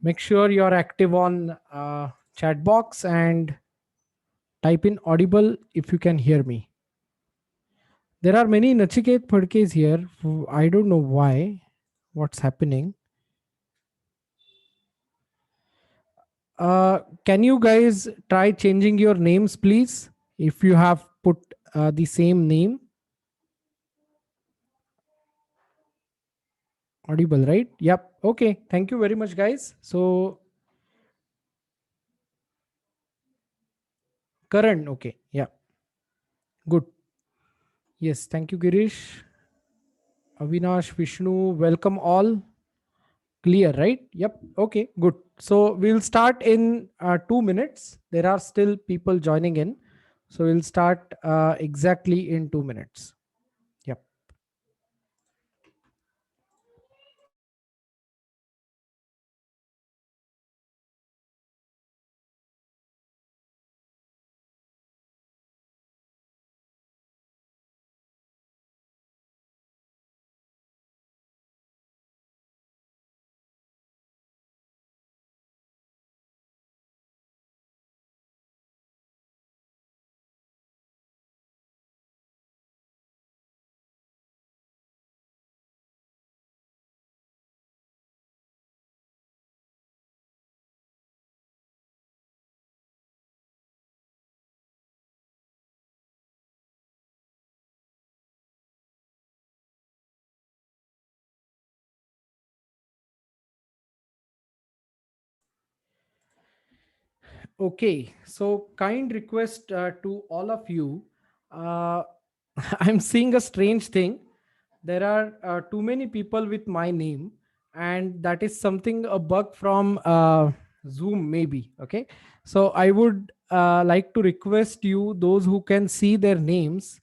Make sure you're active on chat box and type in audible if you can hear me. There are many Nachiket Phadkes here. I don't know why. What's happening? Can you guys try changing your names, please? If you have put the same name, audible, right? Yep. Okay. Thank you very much, guys. So, Karan. Okay. Yeah. Good. Yes. Thank you, Girish. Avinash, Vishnu. Welcome all. Clear, right? Yep. Okay. Good. So we'll start in 2 minutes. There are still people joining in. So we'll start exactly in 2 minutes. Yep. Okay, so kind request to all of you. Uh, I'm seeing a strange thing. There are too many people with my name, and that is something a bug from Zoom, maybe. Okay, so I would like to request you, those who can see their names,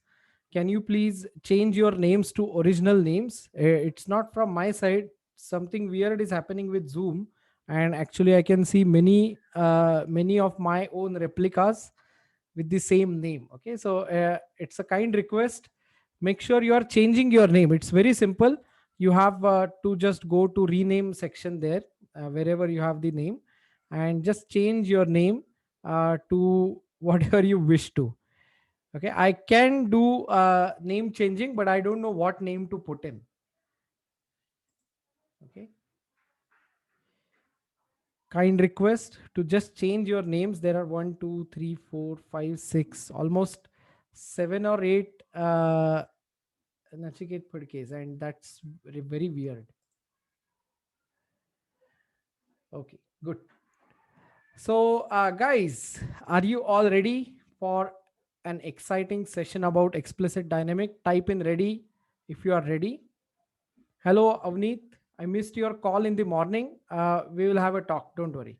can you please change your names to original names? It's not from my side. Something weird is happening with Zoom, and actually I can see many of my own replicas with the same name. Okay, so it's a kind request. Make sure you are changing your name. It's very simple. You have to just go to rename section there, wherever you have the name, and just change your name to whatever you wish to. Okay, I can do name changing, but I don't know what name to put in. Okay, kind request to just change your names. There are one, two, three, four, five, six, almost 7 or 8 Nachiket Phadkes, and that's very weird. Okay, good. So, guys, are you all ready for an exciting session about explicit dynamic? Type in ready if you are ready. Hello, Avneet. I missed your call in the morning. We will have a talk. Don't worry.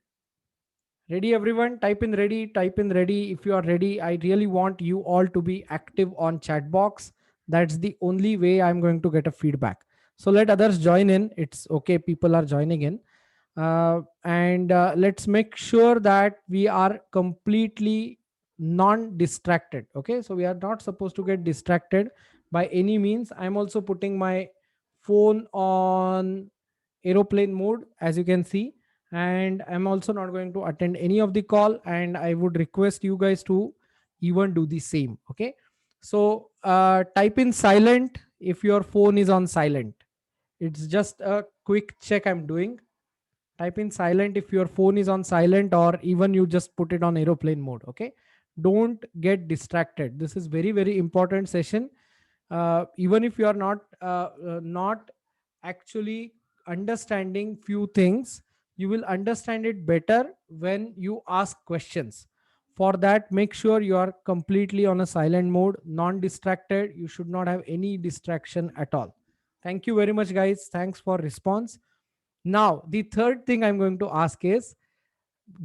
Ready, everyone? Type in ready. Type in ready if you are ready. I really want you all to be active on chat box. That's the only way I'm going to get a feedback. So let others join in. It's okay. People are joining in. And let's make sure that we are completely non distracted. Okay. So we are not supposed to get distracted by any means. I'm also putting my phone on aeroplane mode, as you can see, and I'm also not going to attend any of the call, and I would request you guys to even do the same. Okay, so type in silent if your phone is on silent. It's just a quick check I'm doing. Type in silent if your phone is on silent, or even you just put it on aeroplane mode. Okay, don't get distracted. This is very very important session. Even if you are not actually understanding few things, you will understand it better when you ask questions. For that, make sure you are completely on a silent mode, non distracted. You should not have any distraction at all. Thank you very much, guys. Thanks for response. Now the third thing I'm going to ask is,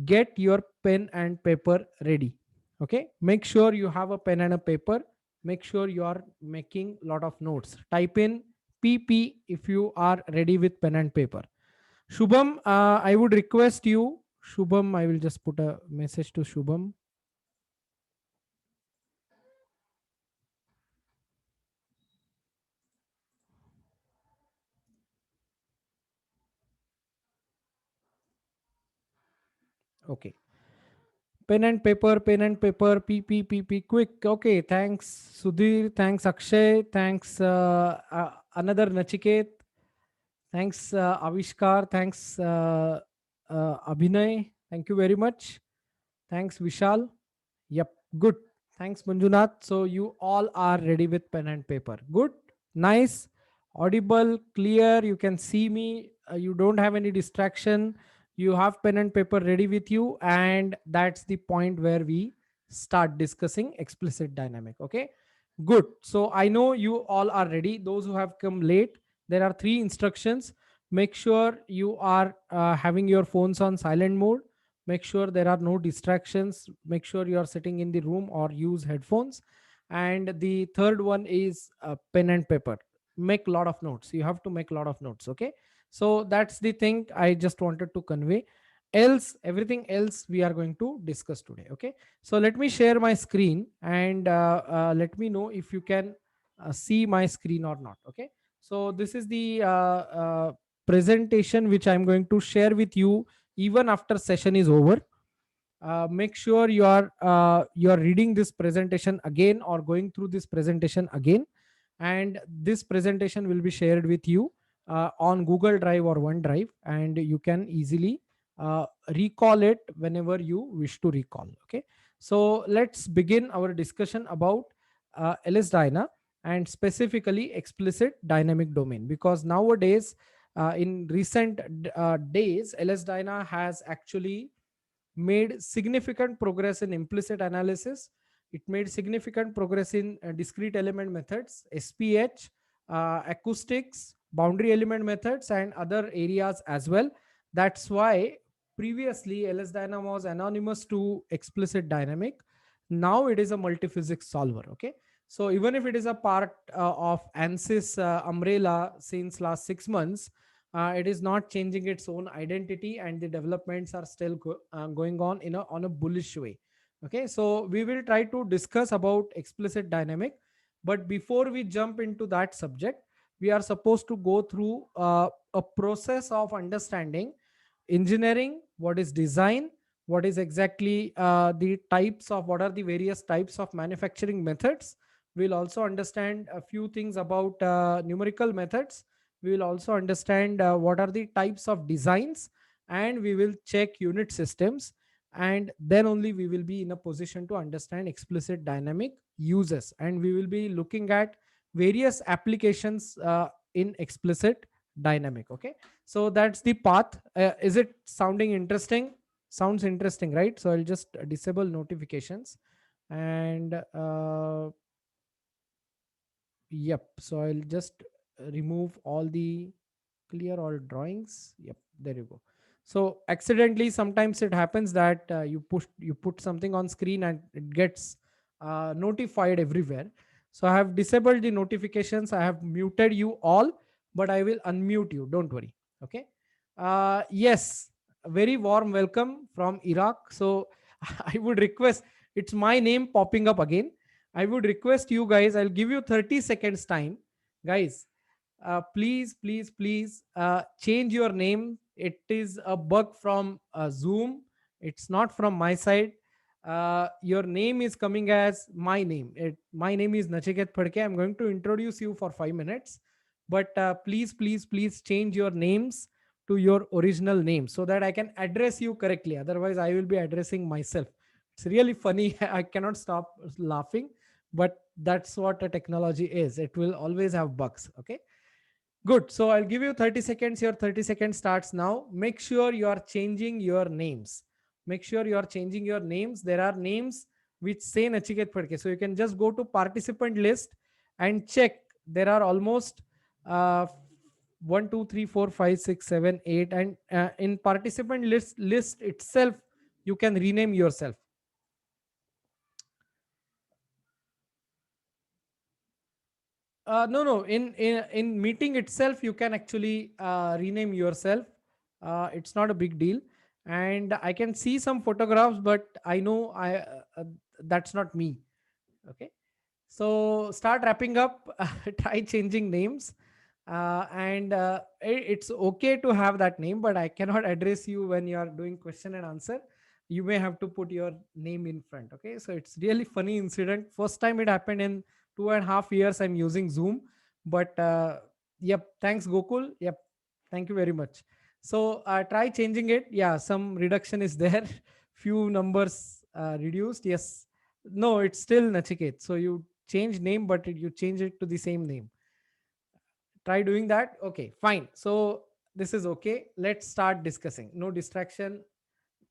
get your pen and paper ready. Okay, make sure you have a pen and a paper. Make sure you are making a lot of notes. Type in pp if you are ready with pen and paper. Shubham, I would request you. Shubham, I will just put a message to Shubham. Okay. Pen and paper, P, quick. Okay, thanks Sudhir, thanks Akshay, thanks another Nachiket, thanks Avishkar, thanks Abhinay, thank you very much. Thanks Vishal. Yep, good. Thanks Manjunath. So you all are ready with pen and paper. Good, nice, audible, clear. You can see me. You don't have any distraction. You have pen and paper ready with you, and that's the point where we start discussing explicit dynamic. Okay, good. So I know you all are ready. Those who have come late, there are three instructions. Make sure you are having your phones on silent mode. Make sure there are no distractions. Make sure you are sitting in the room or use headphones. And the third one is pen and paper. Make a lot of notes. You have to make a lot of notes. Okay, so that's the thing I just wanted to convey. Else, everything else we are going to discuss today. Okay, so let me share my screen, and let me know if you can see my screen or not. Okay, so this is the presentation which I'm going to share with you even after session is over. Make sure you are reading this presentation again or going through this presentation again, and this presentation will be shared with you on Google Drive or OneDrive, and you can easily recall it whenever you wish to recall. Okay, so let's begin our discussion about LS Dyna, and specifically explicit dynamic domain, because nowadays in recent days LS Dyna has actually made significant progress in implicit analysis. It made significant progress in discrete element methods, SPH, acoustics, boundary element methods, and other areas as well. That's why previously LS Dynamo was anonymous to explicit dynamic. Now it is a multiphysics solver. Okay. So even if it is a part of ANSYS umbrella since last 6 months, it is not changing its own identity, and the developments are still going on in a bullish way. Okay, so we will try to discuss about explicit dynamic, but before we jump into that subject, we are supposed to go through a process of understanding engineering, what is design, what is exactly the types of, what are the various types of manufacturing methods. We'll also understand a few things about numerical methods. We will also understand what are the types of designs, and we will check unit systems, and then only we will be in a position to understand explicit dynamic uses, and we will be looking at various applications in explicit dynamic. Okay, so that's the path. Is it sounding interesting? Sounds interesting, right? So I'll just disable notifications, and yep, so I'll just remove all the clear all drawings. Yep, there you go. So accidentally sometimes it happens that you put something on screen and it gets notified everywhere. So I have disabled the notifications, I have muted you all, but I will unmute you, don't worry. Okay, yes, a very warm welcome from Iraq. So I would request, it's my name popping up again. I would request you guys, I'll give you 30 seconds time, guys. Please change your name. It is a bug from Zoom. It's not from my side. Your name is coming as my name. My name is Nachiket Phadke. I'm going to introduce you for 5 minutes, but please change your names to your original name so that I can address you correctly. Otherwise, I will be addressing myself. It's really funny. I cannot stop laughing, but that's what a technology is. It will always have bugs. Okay. Good. So I'll give you 30 seconds. Your 30 seconds starts now. Make sure you are changing your names. Make sure you are changing your names. There are names which say Nachiket Phadke. So you can just go to participant list and check. There are almost uh, 1, 2, 3, 4, 5, 6, 7, 8. And in participant list itself, you can rename yourself. No. In meeting itself, you can actually rename yourself. It's not a big deal, and I can see some photographs, but I know that's not me. Okay, so start wrapping up. Try changing names, and it's okay to have that name, but I cannot address you when you are doing question and answer. you may have to put your name in front. Okay, so it's really funny incident. First time it happened in 2.5 years I'm using Zoom. But yep, thanks Gokul. Yep, thank you very much. So try changing it. Yeah, some reduction is there. Few numbers reduced. Yes, no, it's still Nachiket. So you change name, but you change it to the same name. Try doing that. Okay, fine. So this is okay. Let's start discussing. No distraction.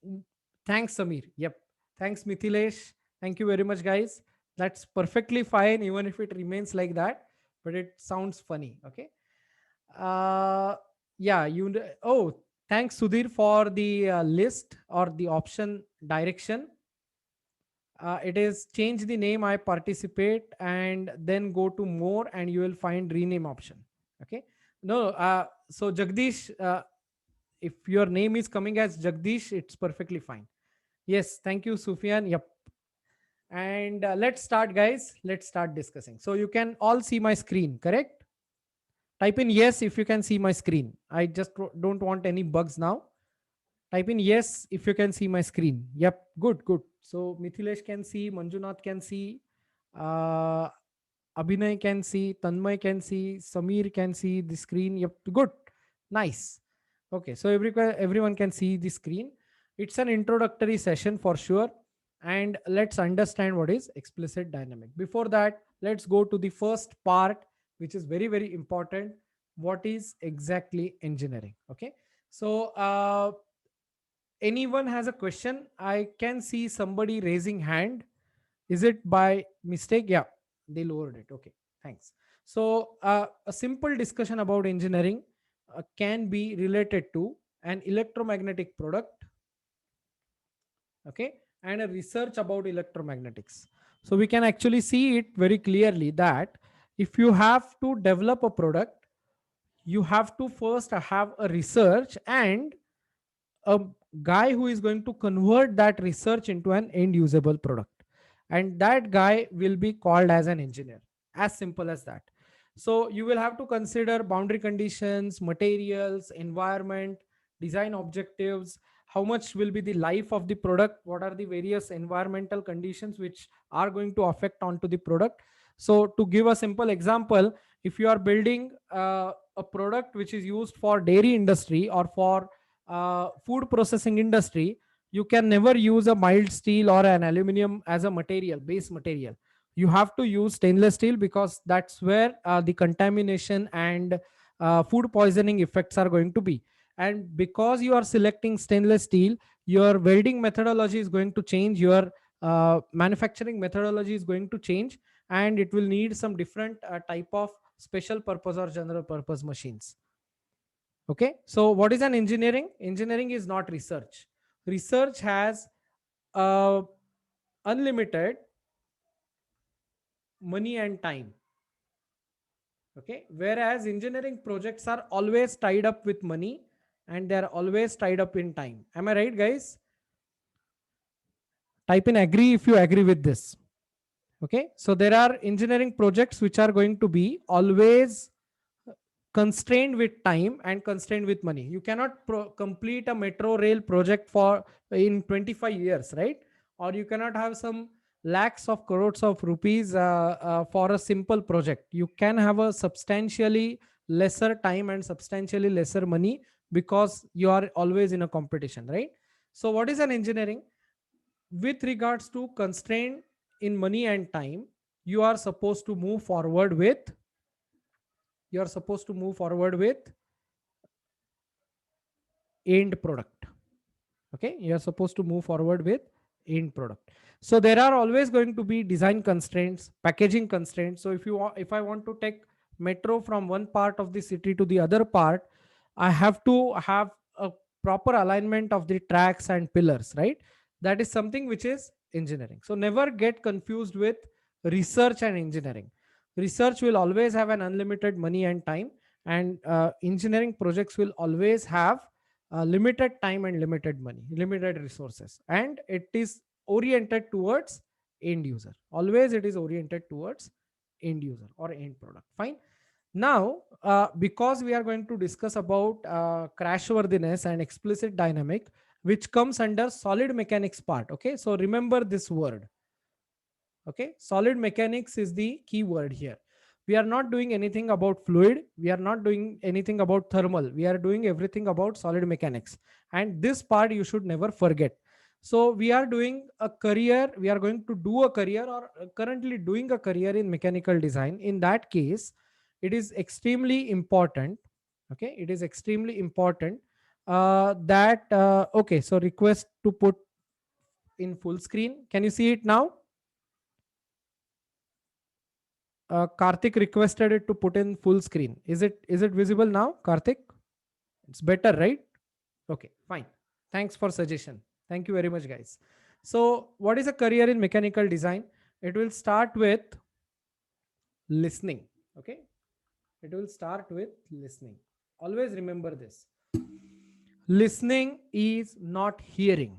Mm, thanks, Samir. Yep. Thanks, Mithilesh. Thank you very much, guys. That's perfectly fine, even if it remains like that, but it sounds funny. Okay. Uh, yeah. Oh, thanks, Sudhir, for the list or the option direction. It is change the name I participate and then go to more and you will find rename option. Okay. No. So Jagdish, if your name is coming as Jagdish, it's perfectly fine. Yes, thank you, Sufyan. Yep. And let's start, guys. Let's start discussing. So you can all see my screen, correct? Type in yes if you can see my screen. I just don't want any bugs now. Type in yes if you can see my screen. Yep, good, good. So Mithilesh can see, Manjunath can see, uh, Abhinay can see, Tanmay can see, Samir can see the screen. Yep, good, nice. Okay, so everyone can see the screen. It's an introductory session for sure. And let's understand what is explicit dynamic. Before that, let's go to the first part, which is very, very important. What is exactly engineering? Okay. So, anyone has a question? I can see somebody raising hand. Is it by mistake? Yeah, they lowered it. Okay, thanks. So, a simple discussion about engineering can be related to an electromagnetic product, okay, and a research about electromagnetics. So, we can actually see it very clearly that if you have to develop a product, you have to first have a research and a guy who is going to convert that research into an end usable product, and that guy will be called as an engineer. As simple as that. So you will have to consider boundary conditions, materials, environment, design objectives, how much will be the life of the product, what are the various environmental conditions which are going to affect onto the product. So to give a simple example, if you are building a product which is used for dairy industry or for food processing industry, you can never use a mild steel or an aluminum as a material, base material. You have to use stainless steel because that's where the contamination and food poisoning effects are going to be. And because you are selecting stainless steel, your welding methodology is going to change, your manufacturing methodology is going to change, and it will need some different type of special purpose or general purpose machines. Okay, so what is an engineering? Engineering is not research. Research has uh, unlimited money and time. Okay, whereas engineering projects are always tied up with money and they are always tied up in time. Am I right, guys? Type in agree if you agree with this. Okay, so there are engineering projects which are going to be always constrained with time and constrained with money. You cannot complete a metro rail project for in 25 years, right? Or you cannot have some lakhs of crores of rupees for a simple project. You can have a substantially lesser time and substantially lesser money because you are always in a competition, right? So what is an engineering? With regards to constraint in money and time, you are supposed to move forward with you are supposed to move forward with end product. Okay, you are supposed to move forward with end product. So there are always going to be design constraints, packaging constraints. So if I want to take metro from one part of the city to the other part, I have to have a proper alignment of the tracks and pillars, right? That is something which is engineering. So never get confused with research and engineering. Research will always have an unlimited money and time, and engineering projects will always have limited time and limited money, limited resources, and it is oriented towards end user. Always it is oriented towards end user or end product. Fine. Now, because we are going to discuss about crash worthiness and explicit dynamic, which comes under solid mechanics part. Okay, so remember this word. Okay, solid mechanics is the key word here. We are not doing anything about fluid, we are not doing anything about thermal, we are doing everything about solid mechanics, and this part you should never forget. So we are doing a career, we are going to do a career, or currently doing a career in mechanical design. In that case, it is extremely important. Okay, it is extremely important that okay, so request to put in full screen. Can you see it now? Karthik requested it to put in full screen. Is it visible now, Karthik? It's better, right? Okay, fine. Thanks for suggestion. Thank you very much, guys. So, what is a career in mechanical design? It will start with listening. Okay, it will start with listening. Always remember this. Listening is not hearing.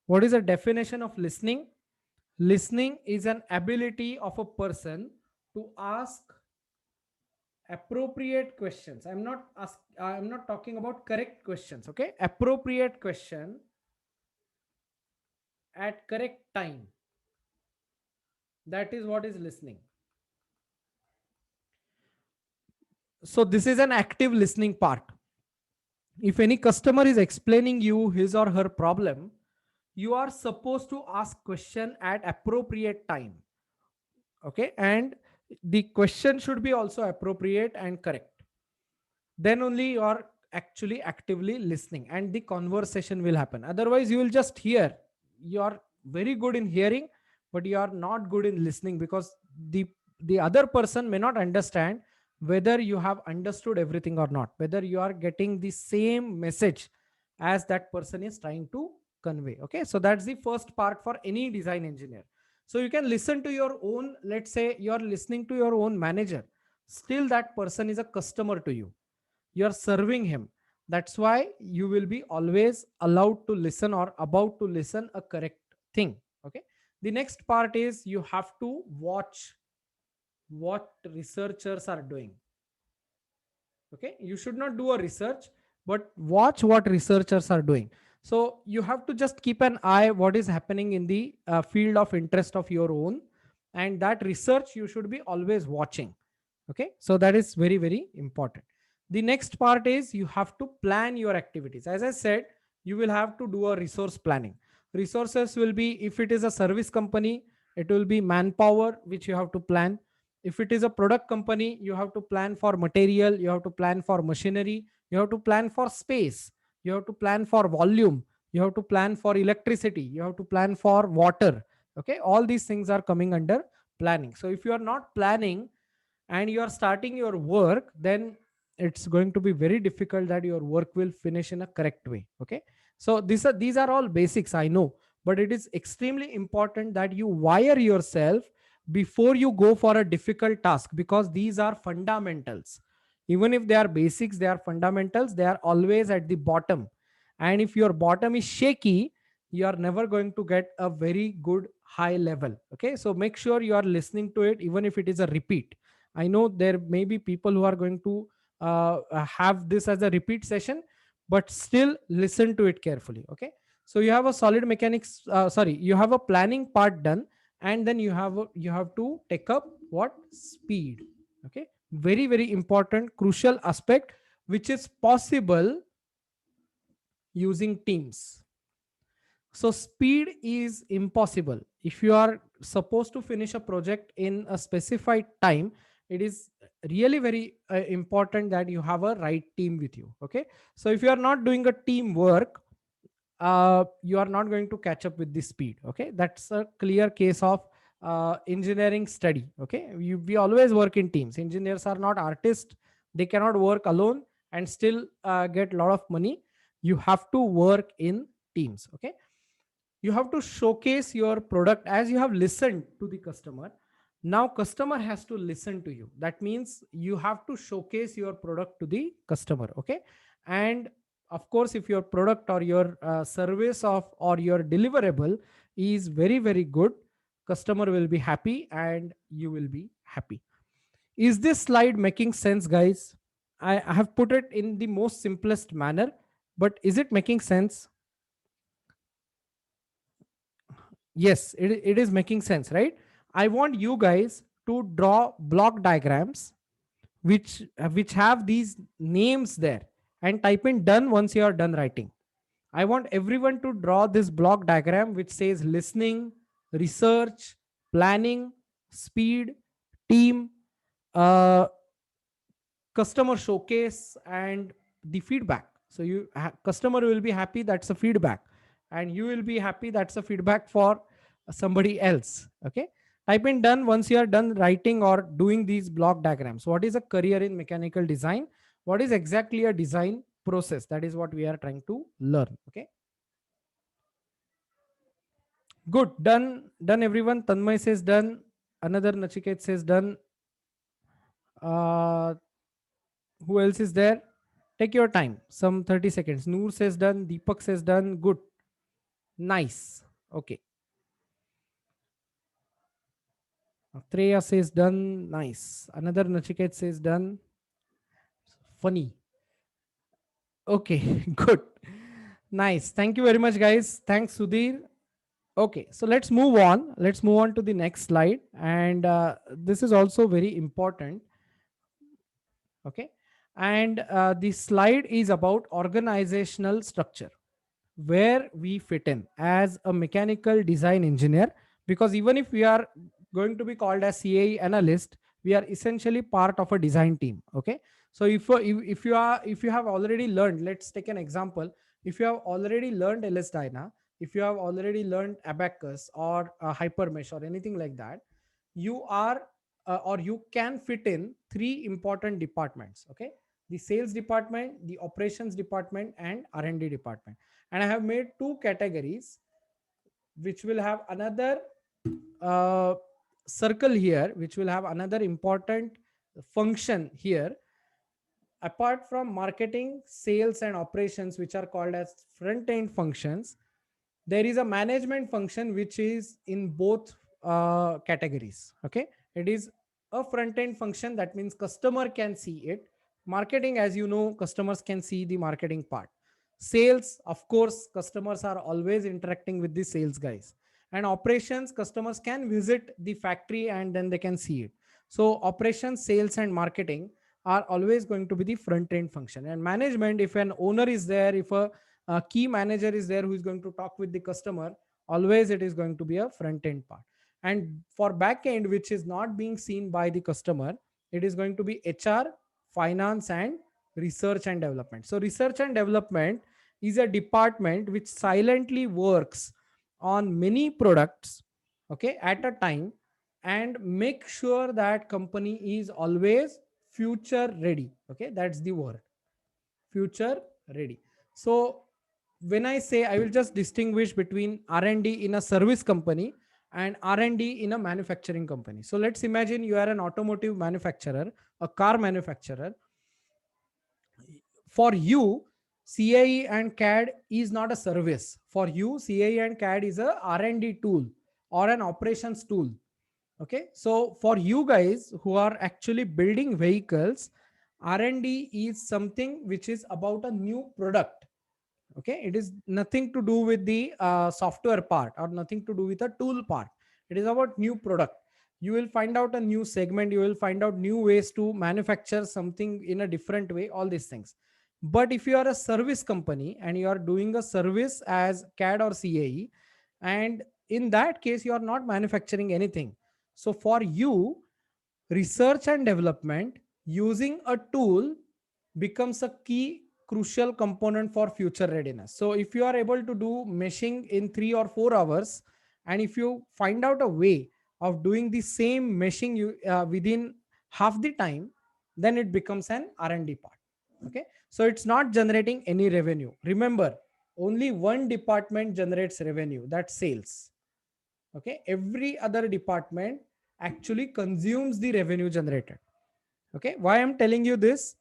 What is the definition of listening? Listening is an ability of a person to ask appropriate questions. I'm not talking about correct questions. Okay, appropriate question at correct time. That is what is listening. So this is an active listening part. If any customer is explaining you his or her problem, you are supposed to ask question at appropriate time. Okay, and the question should be also appropriate and correct. Then only you are actually actively listening and the conversation will happen. Otherwise you will just hear. You are very good in hearing, but you are not good in listening, because the other person may not understand whether you have understood everything or not, whether you are getting the same message as that person is trying to convey. Okay, so that's the first part for any design engineer. So you can listen to your own, let's say you are listening to your own manager, still that person is a customer to you, you're serving him. That's why you will be always allowed to listen or about to listen a correct thing. Okay, the next part is you have to watch what researchers are doing. Okay, you should not do a research, but watch what researchers are doing. So you have to just keep an eye what is happening in the field of interest of your own, and that research you should be always watching. Okay, so that is very very important. The next part is you have to plan your activities. As I said, you will have to do a resource planning. Resources will be, if it is a service company, it will be manpower which you have to plan. If it is a product company, you have to plan for material, you have to plan for machinery, you have to plan for space, you have to plan for volume, you have to plan for electricity, you have to plan for water. Okay, all these things are coming under planning. So if you are not planning and you are starting your work, then it's going to be very difficult that your work will finish in a correct way. Okay, so these are all basics, I know, but it is extremely important that you wire yourself before you go for a difficult task, because these are fundamentals. Even if they are basics, they are fundamentals, they are always at the bottom. And if your bottom is shaky, you are never going to get a very good high level. Okay, so make sure you are listening to it, even if it is a repeat. I know there may be people who are going to have this as a repeat session, but still listen to it carefully. Okay, so you have a solid mechanics, sorry, you have a planning part done, and then you have to take up what speed. Okay, very very important crucial aspect, which is possible using teams. So speed is impossible. If you are supposed to finish a project in a specified time, it is really very important that you have a right team with you. Okay, so if you are not doing a teamwork, you are not going to catch up with the speed. Okay, that's a clear case of engineering study. Okay, we always work in teams. Engineers are not artists, they cannot work alone and still get a lot of money. You have to work in teams. Okay, you have to showcase your product as you have listened to the customer. Now customer has to listen to you. That means you have to showcase your product to the customer. Okay, and of course if your product or your service of or your deliverable is very very good, customer will be happy and you will be happy. Is this slide making sense, guys? I have put it in the most simplest manner. But is it making sense? Yes, it is making sense, right? I want you guys to draw block diagrams which have these names there, and type in done once you are done writing. I want everyone to draw this block diagram which says listening, research, planning, speed, team, uh, customer showcase, and the feedback. So customer will be happy, that's a feedback, and you will be happy, that's a feedback for somebody else. Okay, type in done once you are done writing or doing these block diagrams. What is a career in mechanical design? What is exactly a design process? That is what we are trying to learn. Okay, good. Done everyone. Tanmay says done. Another Nachiket says done. uh who else is there? Take your time, some 30 seconds. Noor says done. Deepak says done. Good. Nice. Okay. Treya says done. Nice. Another Nachiket says done. Funny. Okay. Good. Nice. Thank you very much, guys. Thanks, Sudhir. Okay, so let's move on. Let's move on to the next slide. And this is also very important. Okay. And this slide is about organizational structure, where we fit in as a mechanical design engineer. Because even if we are going to be called as CAE analyst, we are essentially part of a design team. Okay, so if you have already learned, let's take an example. If you have already learned LS Dyna, if you have already learned Abacus or Hypermesh or anything like that, you are or you can fit in three important departments. Okay, the sales department, the operations department, and R&D department. And I have made two categories which will have another uh, circle here, which will have another important function here. Apart from marketing, sales, and operations, which are called as front end functions, there is a management function which is in both categories. Okay, it is a front end function, that means customer can see it. Marketing, as you know, customers can see the marketing part. Sales, of course, customers are always interacting with the sales guys. And operations, customers can visit the factory and then they can see it. So operations, sales, and marketing are always going to be the front end function. And management, if an owner is there, if a key manager is there who is going to talk with the customer, always it is going to be a front end part. And for back end, which is not being seen by the customer, it is going to be HR, finance, and research and development. So research and development is a department which silently works on many products, okay, at a time, and make sure that company is always future ready. Okay, that's the word, future ready. So when I say, I will just distinguish between R&D in a service company and R&D in a manufacturing company. So let's imagine you are an automotive manufacturer, a car manufacturer. For you, CAE and CAD is not a service. For you, CAE and CAD is a R&D tool or an operations tool. Okay, so for you guys who are actually building vehicles, R&D is something which is about a new product. Okay, it is nothing to do with the software part or nothing to do with a tool part. It is about new product. You will find out a new segment, you will find out new ways to manufacture something in a different way, all these things. But if you are a service company and you are doing a service as CAD or CAE, and in that case you are not manufacturing anything. So for you, research and development using a tool becomes a key crucial component for future readiness. So if you are able to do meshing in 3 or 4 hours, and if you find out a way of doing the same meshing within half the time, then it becomes an R&D part. Okay, so it's not generating any revenue. Remember, only one department generates revenue, that's sales. Okay, every other department actually consumes the revenue generated. Okay, why I'm telling you this?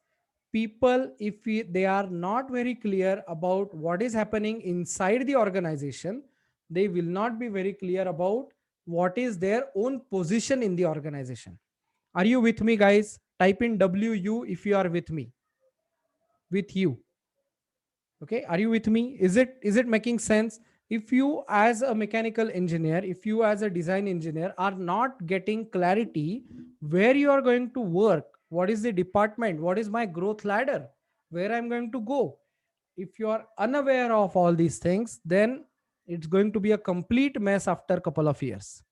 People, if they are not very clear about what is happening inside the organization, they will not be very clear about what is their own position in the organization. Are you with me, guys? Type in WU if you are with me. With you. Okay, are you with me? Is it making sense? If you as a mechanical engineer, if you as a design engineer are not getting clarity where you are going to work, what is the department, what is my growth ladder, where I'm going to go, if you are unaware of all these things, then it's going to be a complete mess after a couple of years.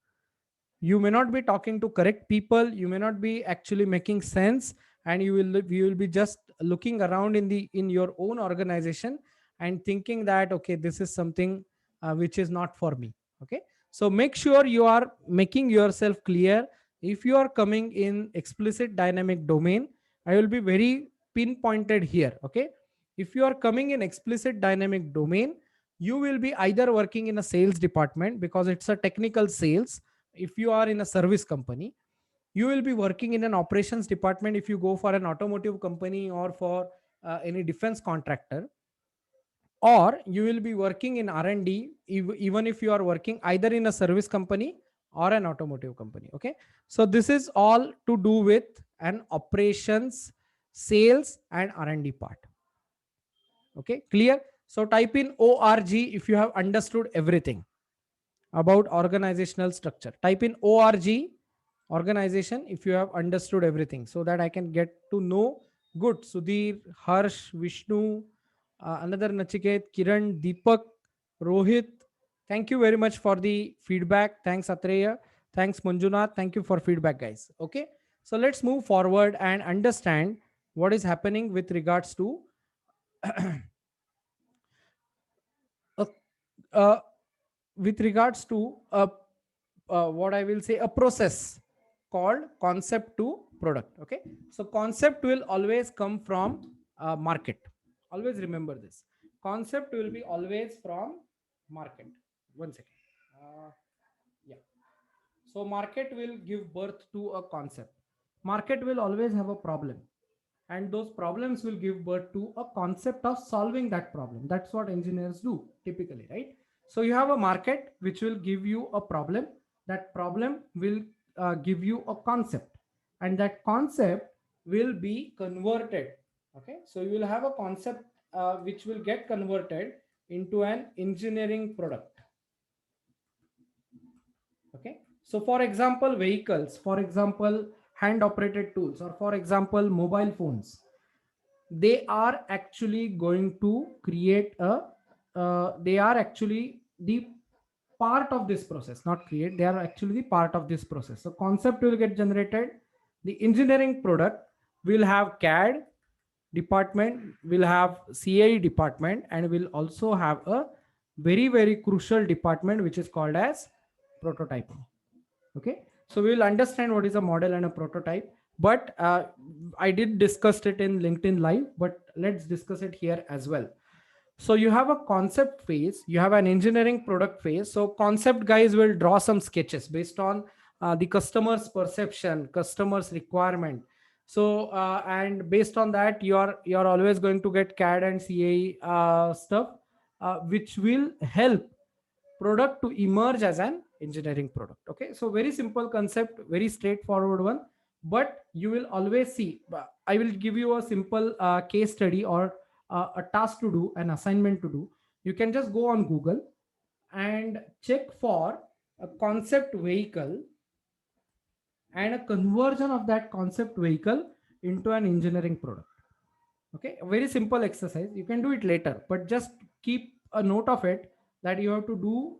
You may not be talking to correct people, you may not be actually making sense, and you will be just looking around in your own organization and thinking that okay, this is something which is not for me. Okay, so make sure you are making yourself clear. If you are coming in explicit dynamic domain, I will be very pinpointed here. Okay, if you are coming in explicit dynamic domain, you will be either working in a sales department because it's a technical sales. If you are in a service company, you will be working in an operations department if you go for an automotive company or for any defense contractor, or you will be working in R&D even if you are working either in a service company or an automotive company. Okay, so this is all to do with an operations, sales and R&D part. Okay, clear? So type in org if you have understood everything about organizational structure. Type in org, organization, if you have understood everything, so that I can get to know. Good. Sudhir, Harsh, Vishnu, another Nachiket, Kiran, Deepak, Rohit. Thank you very much for the feedback. Thanks, Atreya. Thanks, Manjunath. Thank you for feedback, guys. Okay. So let's move forward and understand what is happening with regards to uh, uh, with regards to what I will say, a process called concept to product. Okay, so concept will always come from market. Always remember this. Concept will be always from market. One second. Yeah. So market will give birth to a concept. Market will always have a problem, and those problems will give birth to a concept of solving that problem. That's what engineers do typically, right? So you have a market which will give you a problem. That problem will give you a concept, and that concept will be converted. Okay, so you will have a concept which will get converted into an engineering product. Okay, so for example vehicles, for example hand operated tools, or for example mobile phones, they are actually going to create a they are actually the part of this process, not create, they are actually the part of this process. So concept will get generated, the engineering product will have CAD department, will have CAE department, and will also have a very very crucial department which is called as prototyping. Okay, so we will understand what is a model and a prototype, but I did discuss it in LinkedIn live, but let's discuss it here as well. So you have a concept phase, you have an engineering product phase. So concept guys will draw some sketches based on the customer's perception, customer's requirement. So and based on that, you're always going to get CAD and CAE stuff, which will help product to emerge as an engineering product. Okay, so very simple concept, very straightforward one, but you will always see. I will give you a simple case study or a task to do, an assignment to do. You can just go on Google and check for a concept vehicle and a conversion of that concept vehicle into an engineering product. Okay, a very simple exercise, you can do it later, but just keep a note of it, that you have to do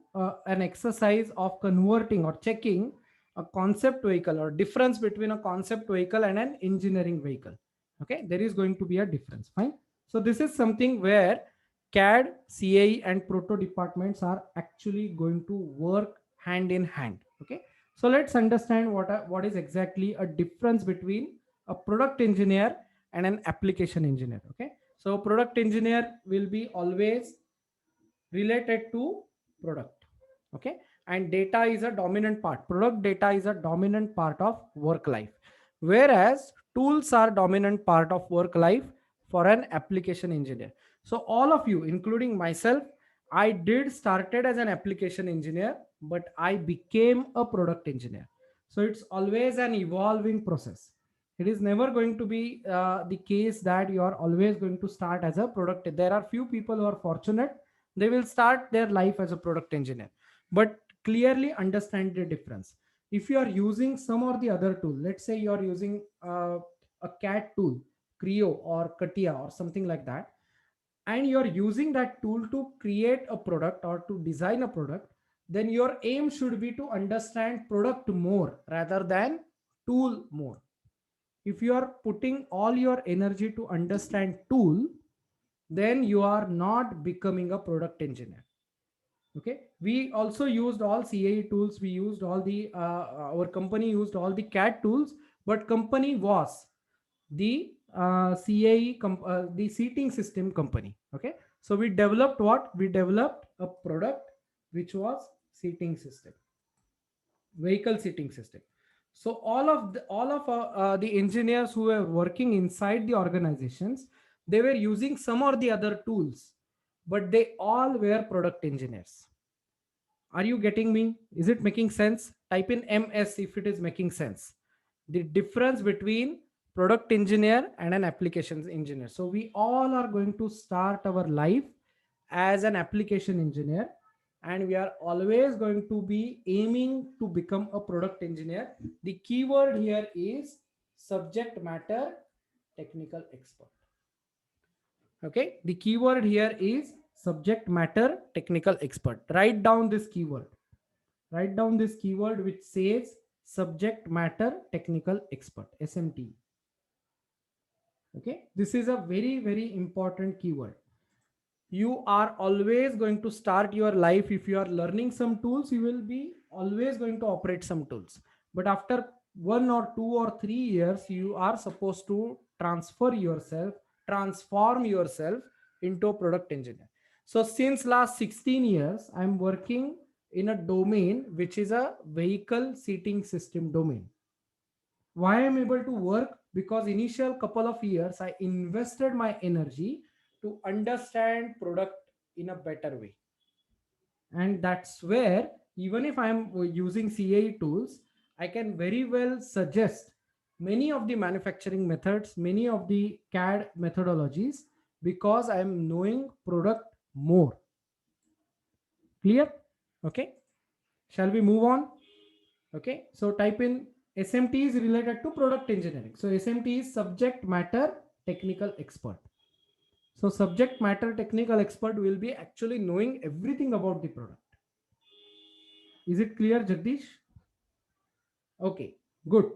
an exercise of converting or checking a concept vehicle, or difference between a concept vehicle and an engineering vehicle. Okay, there is going to be a difference. Fine. So this is something where CAD, CAE and proto departments are actually going to work hand in hand. Okay, so let's understand what is exactly a difference between a product engineer and an application engineer. Okay, so product engineer will be always related to product. Okay, and data is a dominant part, product data is a dominant part of work life, whereas tools are dominant part of work life for an application engineer. So all of you including myself, I did started as an application engineer, but I became a product engineer. So it's always an evolving process. It is never going to be the case that you are always going to start as a product. There are few people who are fortunate, they will start their life as a product engineer, but clearly understand the difference. If you are using some or the other tool, let's say you are using a CAD tool, Creo or Katia or something like that, and you're using that tool to create a product or to design a product, then your aim should be to understand product more rather than tool more. If you are putting all your energy to understand tool, then you are not becoming a product engineer. Okay, we also used all CAE tools, we used all the our company used all the CAD tools, but company was the the seating system company. Okay, so we developed what? We developed a product which was seating system, vehicle seating system. So all of the engineers who were working inside the organizations, they were using some or the other tools, but they all were product engineers. Are you getting me? Is it making sense? Type in MS if it is making sense. The difference between product engineer and an applications engineer. So we all are going to start our life as an application engineer, and we are always going to be aiming to become a product engineer. The keyword here is subject matter technical expert. Okay, the keyword here is subject matter technical expert. Write down this keyword. Write down this keyword which says subject matter technical expert, SMT. Okay, this is a very, very important keyword. You are always going to start your life, if you are learning some tools, you will be always going to operate some tools. But after 1 or 2 or 3 years, you are supposed to transform yourself into a product engineer. So since last 16 years, I'm working in a domain which is a vehicle seating system domain. Why I'm able to work? Because initial couple of years I invested my energy to understand product in a better way. And that's where, even if I'm using CAE tools, I can very well suggest many of the manufacturing methods, many of the CAD methodologies, because I'm knowing product more. Clear? Okay, shall we move on? Okay, so type in SMT is related to product engineering. So SMT is subject matter technical expert. So subject matter technical expert will be actually knowing everything about the product. Is it clear, Jagdish? Okay, good.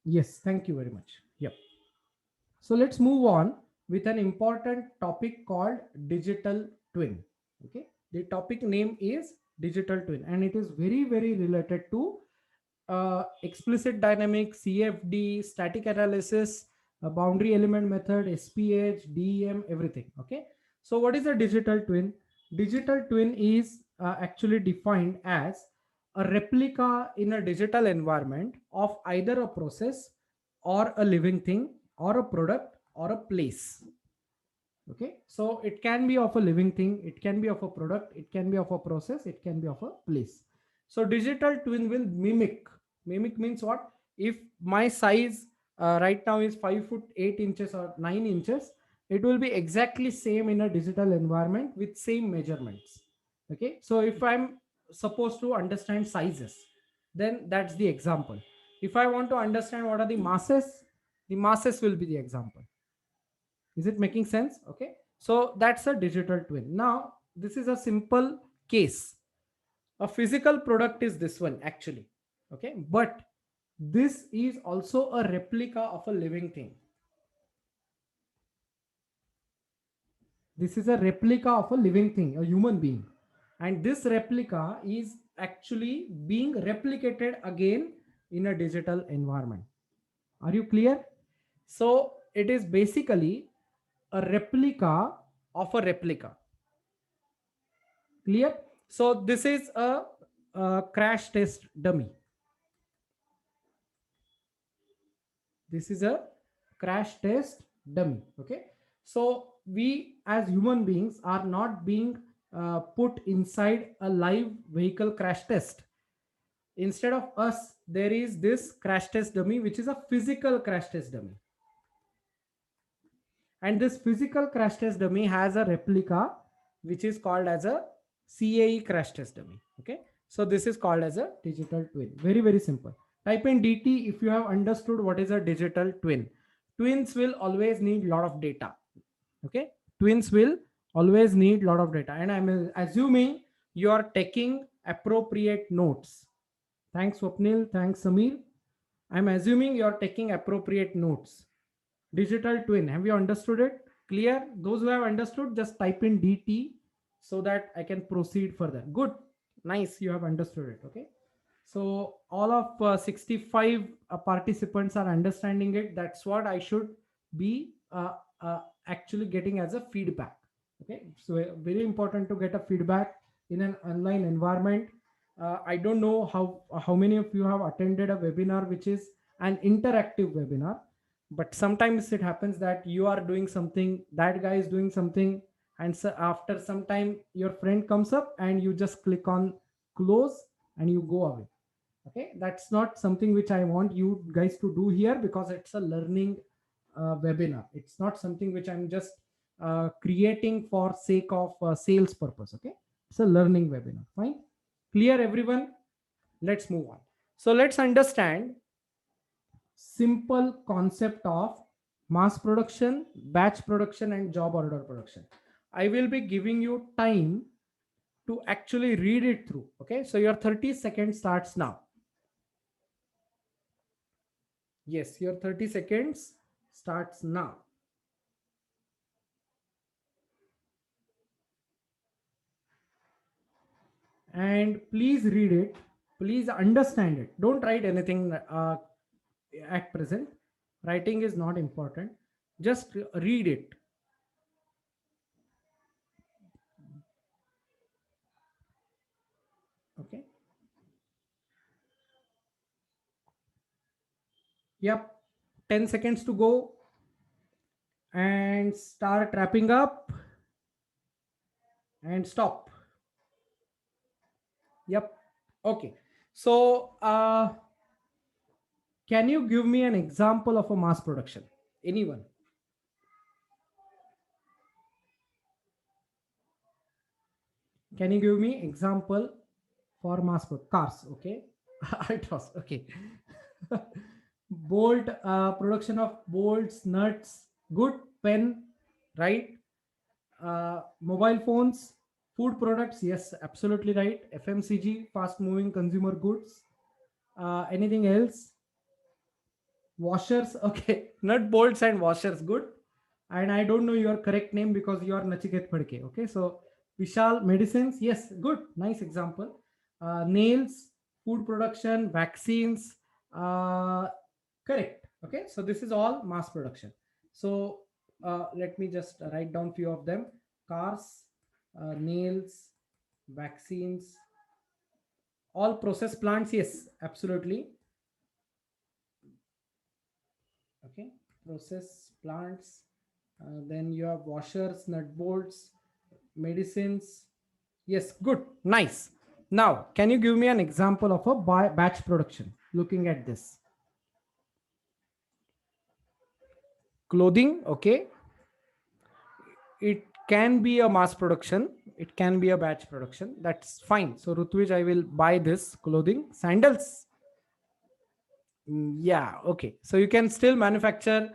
Yes, thank you very much. Yep. So let's move on with an important topic called digital twin. Okay, the topic name is digital twin, and it is very, very related to explicit dynamic, CFD, static analysis, boundary element method, SPH, DEM, everything. Okay, so what is a digital twin? Digital twin is actually defined as a replica in a digital environment of either a process or a living thing or a product or a place. Okay, so it can be of a living thing, it can be of a product, it can be of a process, it can be of a place. So digital twin will mimic means what? If my size right now is 5 foot 8 inches or 9 inches, it will be exactly same in a digital environment with same measurements. Okay, so if I'm supposed to understand sizes, then that's the example. If I want to understand what are the masses will be the example. Is it making sense? Okay, so that's a digital twin. Now this is a simple case. A physical product is this one actually. Okay, but this is also a replica of a living thing. This is a replica of a living thing, a human being, and this replica is actually being replicated again in a digital environment. Are you clear? So it is basically a replica of a replica. Clear? So this is a crash test dummy. This is a crash test dummy. Okay, so we as human beings are not being put inside a live vehicle crash test. Instead of us, there is this crash test dummy, which is a physical crash test dummy. And this physical crash test dummy has a replica, which is called as a CAE crash test dummy. Okay. So this is called as a digital twin. Very, very simple. Type in DT if you have understood what is a digital twin. Twins will always need a lot of data. Okay. Twins will always need a lot of data. And I'm assuming you are taking appropriate notes. Thanks, Swapnil. Thanks, Samir. I'm assuming you are taking appropriate notes. Digital twin, have you understood it? Clear? Those who have understood, just type in DT so that I can proceed further. Good. Nice. You have understood it. Okay. So all of 65 participants are understanding it. That's what I should be actually getting as a feedback. Okay. So very important to get a feedback in an online environment. I don't know how many of you have attended a webinar which is an interactive webinar, but sometimes it happens that you are doing something, that guy is doing something, and so after some time your friend comes up and you just click on close and you go away. Okay, that's not something which I want you guys to do here, because it's a learning webinar. It's not something which I'm just creating for sake of sales purpose. Okay, it's a learning webinar. Fine. Clear, everyone? Let's move on. So let's understand simple concept of mass production, batch production, and job order production. I will be giving you time to actually read it through. Okay, so your 30 seconds starts now. Yes, your 30 seconds starts now. And please read it. Please understand it. Don't write anything at present. Writing is not important. Just read it. Okay. Yep. 10 seconds to go. And start wrapping up. And stop. Yep. Okay. So, can you give me an example of a mass production? Anyone? Can you give me example for mass cars? Okay. It was okay. Bolt, production of bolts, nuts, good. Pen, right? Mobile phones, food products, yes, absolutely right. FMCG, fast moving consumer goods. Anything else? Washers, okay. Nut bolts and washers, good. And I don't know your correct name because you are Nachiket Phadke. Okay, so Vishal, medicines, yes, good, nice example. Nails, food production, vaccines, correct. Okay, so this is all mass production. So let me just write down few of them. Cars, nails, vaccines, all process plants, yes, absolutely. Okay, process plants. Then you have washers, nut bolts, medicines. Yes, good, nice. Now, can you give me an example of a batch production? Looking at this, clothing. Okay, it can be a mass production. It can be a batch production. That's fine. So, Rutvij, I will buy this clothing. Sandals. Yeah, okay. So you can still manufacture.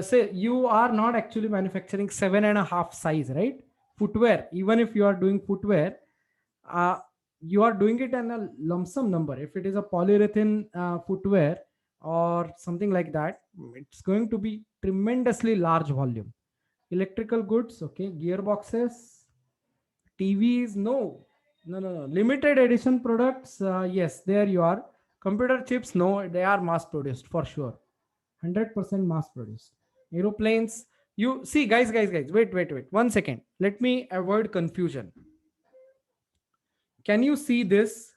Say you are not actually manufacturing 7.5 size, right? Footwear. Even if you are doing footwear, uh, you are doing it in a lump sum number. If it is a polyurethane footwear or something like that, it's going to be tremendously large volume. Electrical goods, okay. Gearboxes, TVs, no, no, no, no. Limited edition products, yes, there you are. Computer chips, no, they are mass produced for sure. 100% mass produced. Aeroplanes, you see, guys, wait. 1 second. Let me avoid confusion. Can you see this?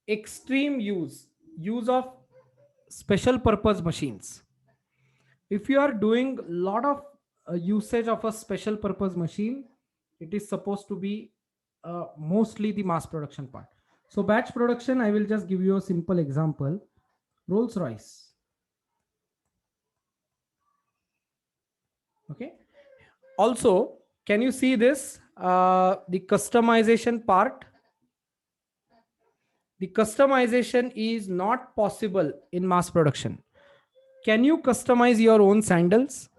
Extreme use of special purpose machines. If you are doing a lot of usage of a special purpose machine, It is supposed to be mostly the mass production part. So batch production, I will just give you a simple example. Rolls Royce. Okay. Also, can you see this? The customization part. The customization is not possible in mass production. Can you customize your own sandals?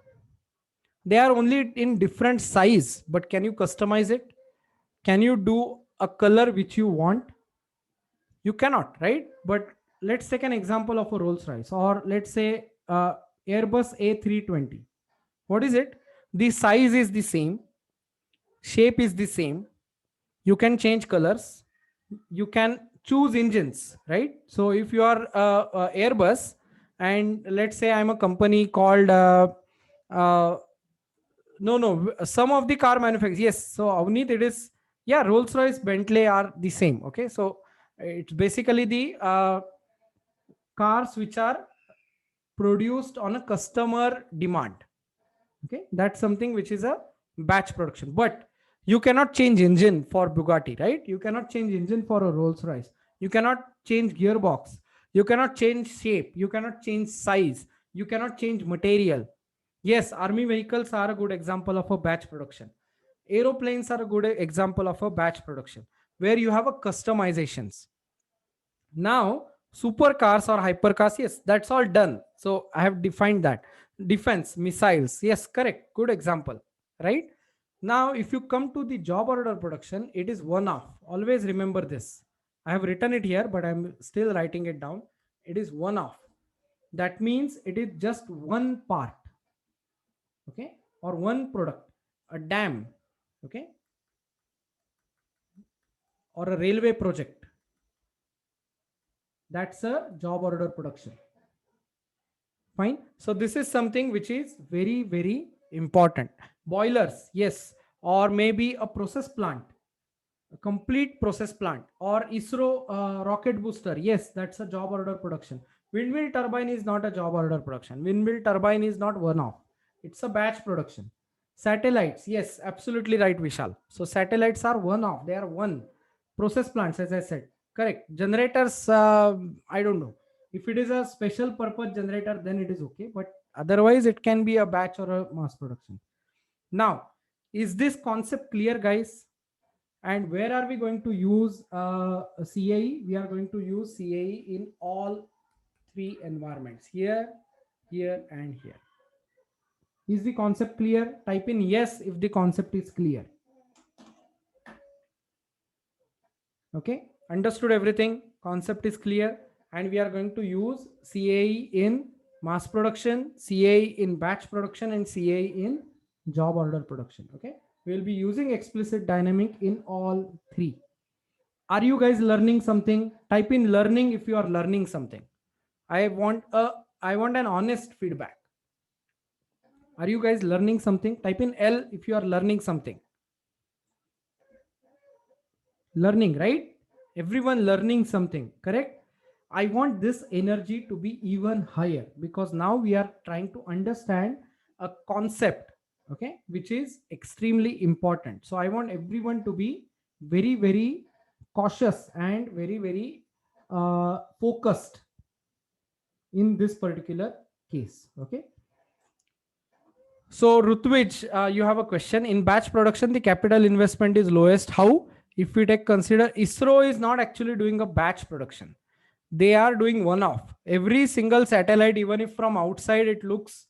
They are only in different size, but can you customize it? Can you do a color which you want? You cannot, right? But let's take an example of a Rolls Royce, or let's say Airbus A320. What is it? The size is the same, shape is the same. You can change colors, you can choose engines, right? So if you are Airbus, and let's say I'm a company called uh, no, some of the car manufacturers, yes. So Avneet, it is, yeah, Rolls Royce, Bentley are the same. Okay, so it's basically the cars which are produced on a customer demand. Okay, that's something which is a batch production. But you cannot change engine for Bugatti, right? You cannot change engine for a Rolls Royce. You cannot change gearbox. You cannot change shape. You cannot change size. You cannot change material. Yes, army vehicles are a good example of a batch production. Aeroplanes are a good example of a batch production where you have a customizations. Now supercars or hypercars, yes, that's all done. So I have defined that. Defense missiles, yes, correct, good example, right? Now if you come to the job order production, it is one off. Always remember this. I have written it here, but I'm still writing it down. It is one off. That means it is just one part. Okay, or one product. A dam, okay, or a railway project. That's a job order production. Fine. So this is something which is very, very important. Boilers, yes, or maybe a process plant, a complete process plant, or ISRO rocket booster. Yes, that's a job order production. Windmill turbine is not a job order production. Windmill turbine is not one off. It's a batch production. Satellites, yes, absolutely right, Vishal. So satellites are one off. They are one. Process plants, as I said, correct. Generators, I don't know. If it is a special purpose generator, then it is okay. But otherwise, it can be a batch or a mass production. Now, is this concept clear, guys? And where are we going to use CAE? We are going to use CAE in all three environments, here, here, and here. Is the concept clear? Type in yes if the concept is clear. Okay, understood everything. Concept is clear. And we are going to use CAE in mass production, CAE in batch production, and CAE in job order production. Okay, we will be using explicit dynamic in all three. Are you guys learning something? Type in learning if you are learning something. I want an honest feedback. Are you guys learning something? Type in L if you are learning something. Learning, right? Everyone learning something, correct? I want this energy to be even higher because now we are trying to understand a concept, okay, which is extremely important. So I want everyone to be very, very cautious and very, very focused in this particular case. Okay. So Rutvij, you have a question. In batch production, the capital investment is lowest. How? If we take consider, ISRO is not actually doing a batch production. They are doing one off. Every single satellite, even if from outside it looks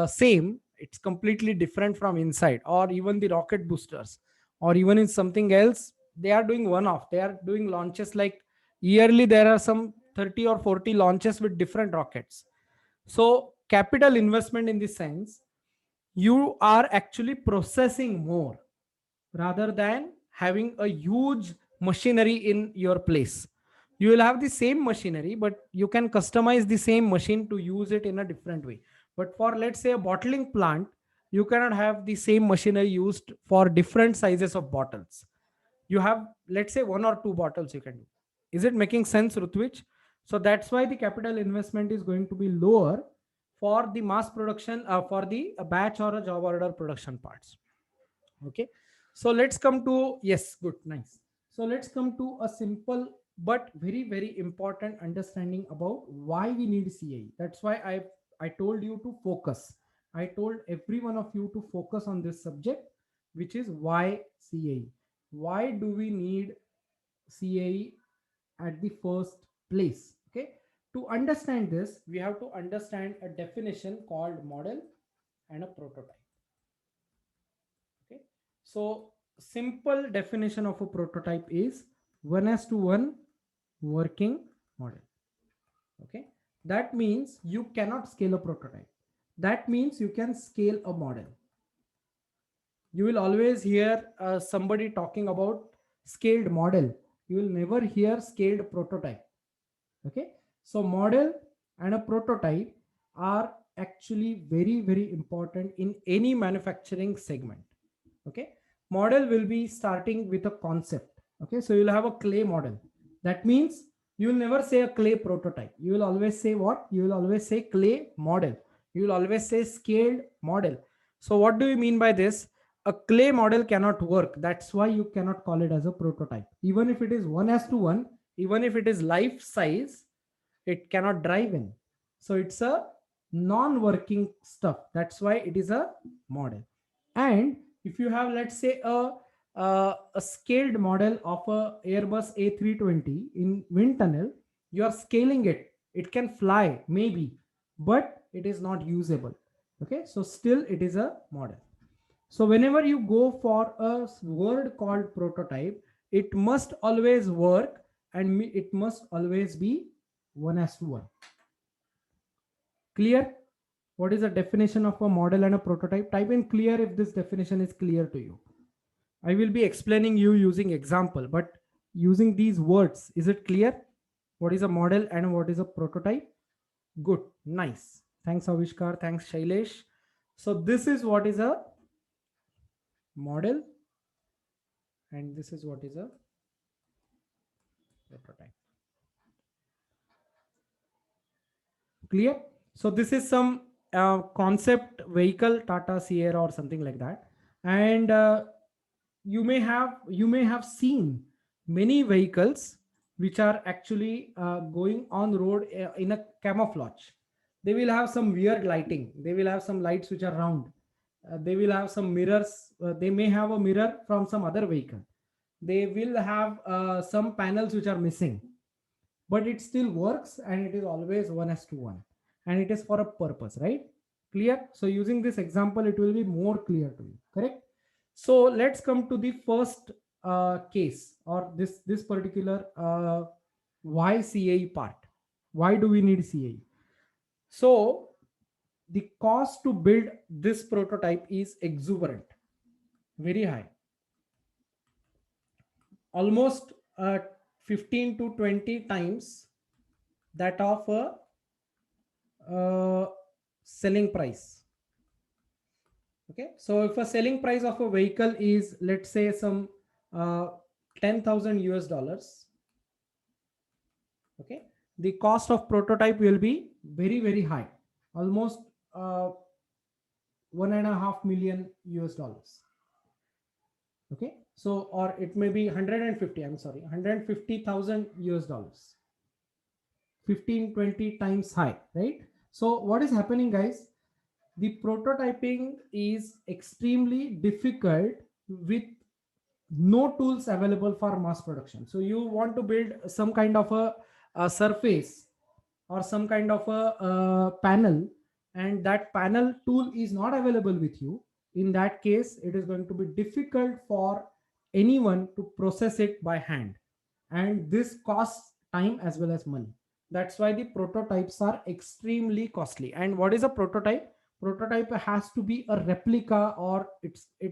same, it's completely different from inside. Or even the rocket boosters, or even in something else, they are doing one off. They are doing launches like yearly. There are some 30 or 40 launches with different rockets. So capital investment in this sense, you are actually processing more rather than having a huge machinery in your place. You will have the same machinery, but you can customize the same machine to use it in a different way. But for, let's say, a bottling plant, you cannot have the same machinery used for different sizes of bottles. You have, let's say, one or two bottles you can do. Is it making sense, Rutvich? So that's why the capital investment is going to be lower for the mass production, for the batch or a job order production parts. Okay. So let's come to, yes, good, nice. So let's come to a simple but very very important understanding about why we need CAE. That's why I told you to focus. I told every one of you to focus on this subject, which is why CAE. Why do we need CAE at the first place? Okay, to understand this we have to understand a definition called model and a prototype. Okay, so simple definition of a prototype is 1 as to 1 working model. Okay, that means you cannot scale a prototype. That means you can scale a model. You will always hear somebody talking about scaled model. You will never hear scaled prototype. Okay, so model and a prototype are actually very very important in any manufacturing segment. Okay, model will be starting with a concept. Okay, so you'll have a clay model. That means you will never say a clay prototype. You will always say what? You will always say clay model. You will always say scaled model. So what do you mean by this? A clay model cannot work. That's why you cannot call it as a prototype. Even if it is 1 as to 1, even if it is life size, it cannot drive in. So it's a non-working stuff. That's why it is a model. And if you have, let's say, a scaled model of a Airbus A320 in wind tunnel, you are scaling it. It can fly maybe, but it is not usable. Okay, so still it is a model. So whenever you go for a word called prototype, it must always work, and it must always be 1 as to 1. Clear? What is the definition of a model and a prototype? Type in clear if this definition is clear to you. I will be explaining you using example, but using these words, is it clear? What is a model and what is a prototype? Good, nice. Thanks Avishkar, thanks Shailesh. So this is what is a model and this is what is a prototype. Clear? So this is some concept vehicle, Tata Sierra or something like that, and you may have seen many vehicles which are actually going on road in a camouflage. They will have some weird lighting. They will have some lights which are round. They will have some mirrors. They may have a mirror from some other vehicle. They will have some panels which are missing, but it still works and it is always 1 as to 1, and it is for a purpose, right? Clear? So using this example it will be more clear to you, correct? So let's come to the first case, or this particular why CAE part. Why do we need CAE? So the cost to build this prototype is exuberant, very high, almost 15 to 20 times that of a selling price. Okay, so if a selling price of a vehicle is, let's say, some 10,000 US dollars, okay, the cost of prototype will be very very high, almost 1.5 million US dollars. Okay, so or it may be 150, I'm sorry, 150,000 US dollars, 15-20 times high, right? So what is happening, guys? The prototyping is extremely difficult with no tools available for mass production. So you want to build some kind of a surface or some kind of a panel, and that panel tool is not available with you. In that case, it is going to be difficult for anyone to process it by hand, and this costs time as well as money. That's why the prototypes are extremely costly. And what is a prototype? Prototype has to be a replica, or it's a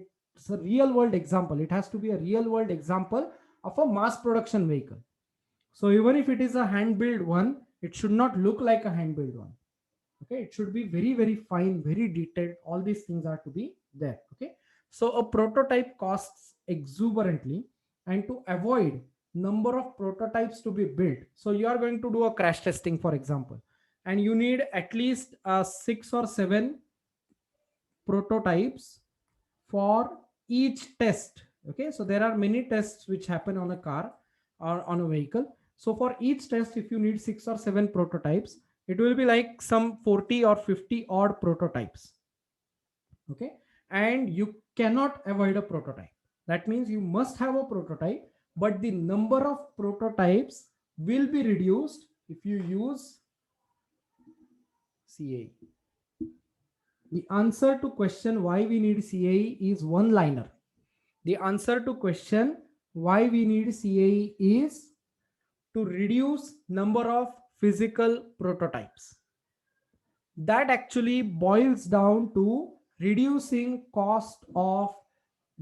real world example. It has to be a real world example of a mass production vehicle. So even if it is a hand built one, it should not look like a hand built one. Okay, it should be very very fine, very detailed. All these things are to be there. Okay, so a prototype costs exuberantly, and to avoid number of prototypes to be built, so you are going to do a crash testing, for example, and you need at least 6 or 7 prototypes for each test. Okay, so there are many tests which happen on a car or on a vehicle. So for each test, if you need 6 or 7 prototypes, it will be like some 40 or 50 odd prototypes. Okay, and you cannot avoid a prototype. That means you must have a prototype, but the number of prototypes will be reduced if you use CAE. The answer to question why we need CAE is one liner. The answer to question why we need CAE is to reduce number of physical prototypes. That actually boils down to reducing cost of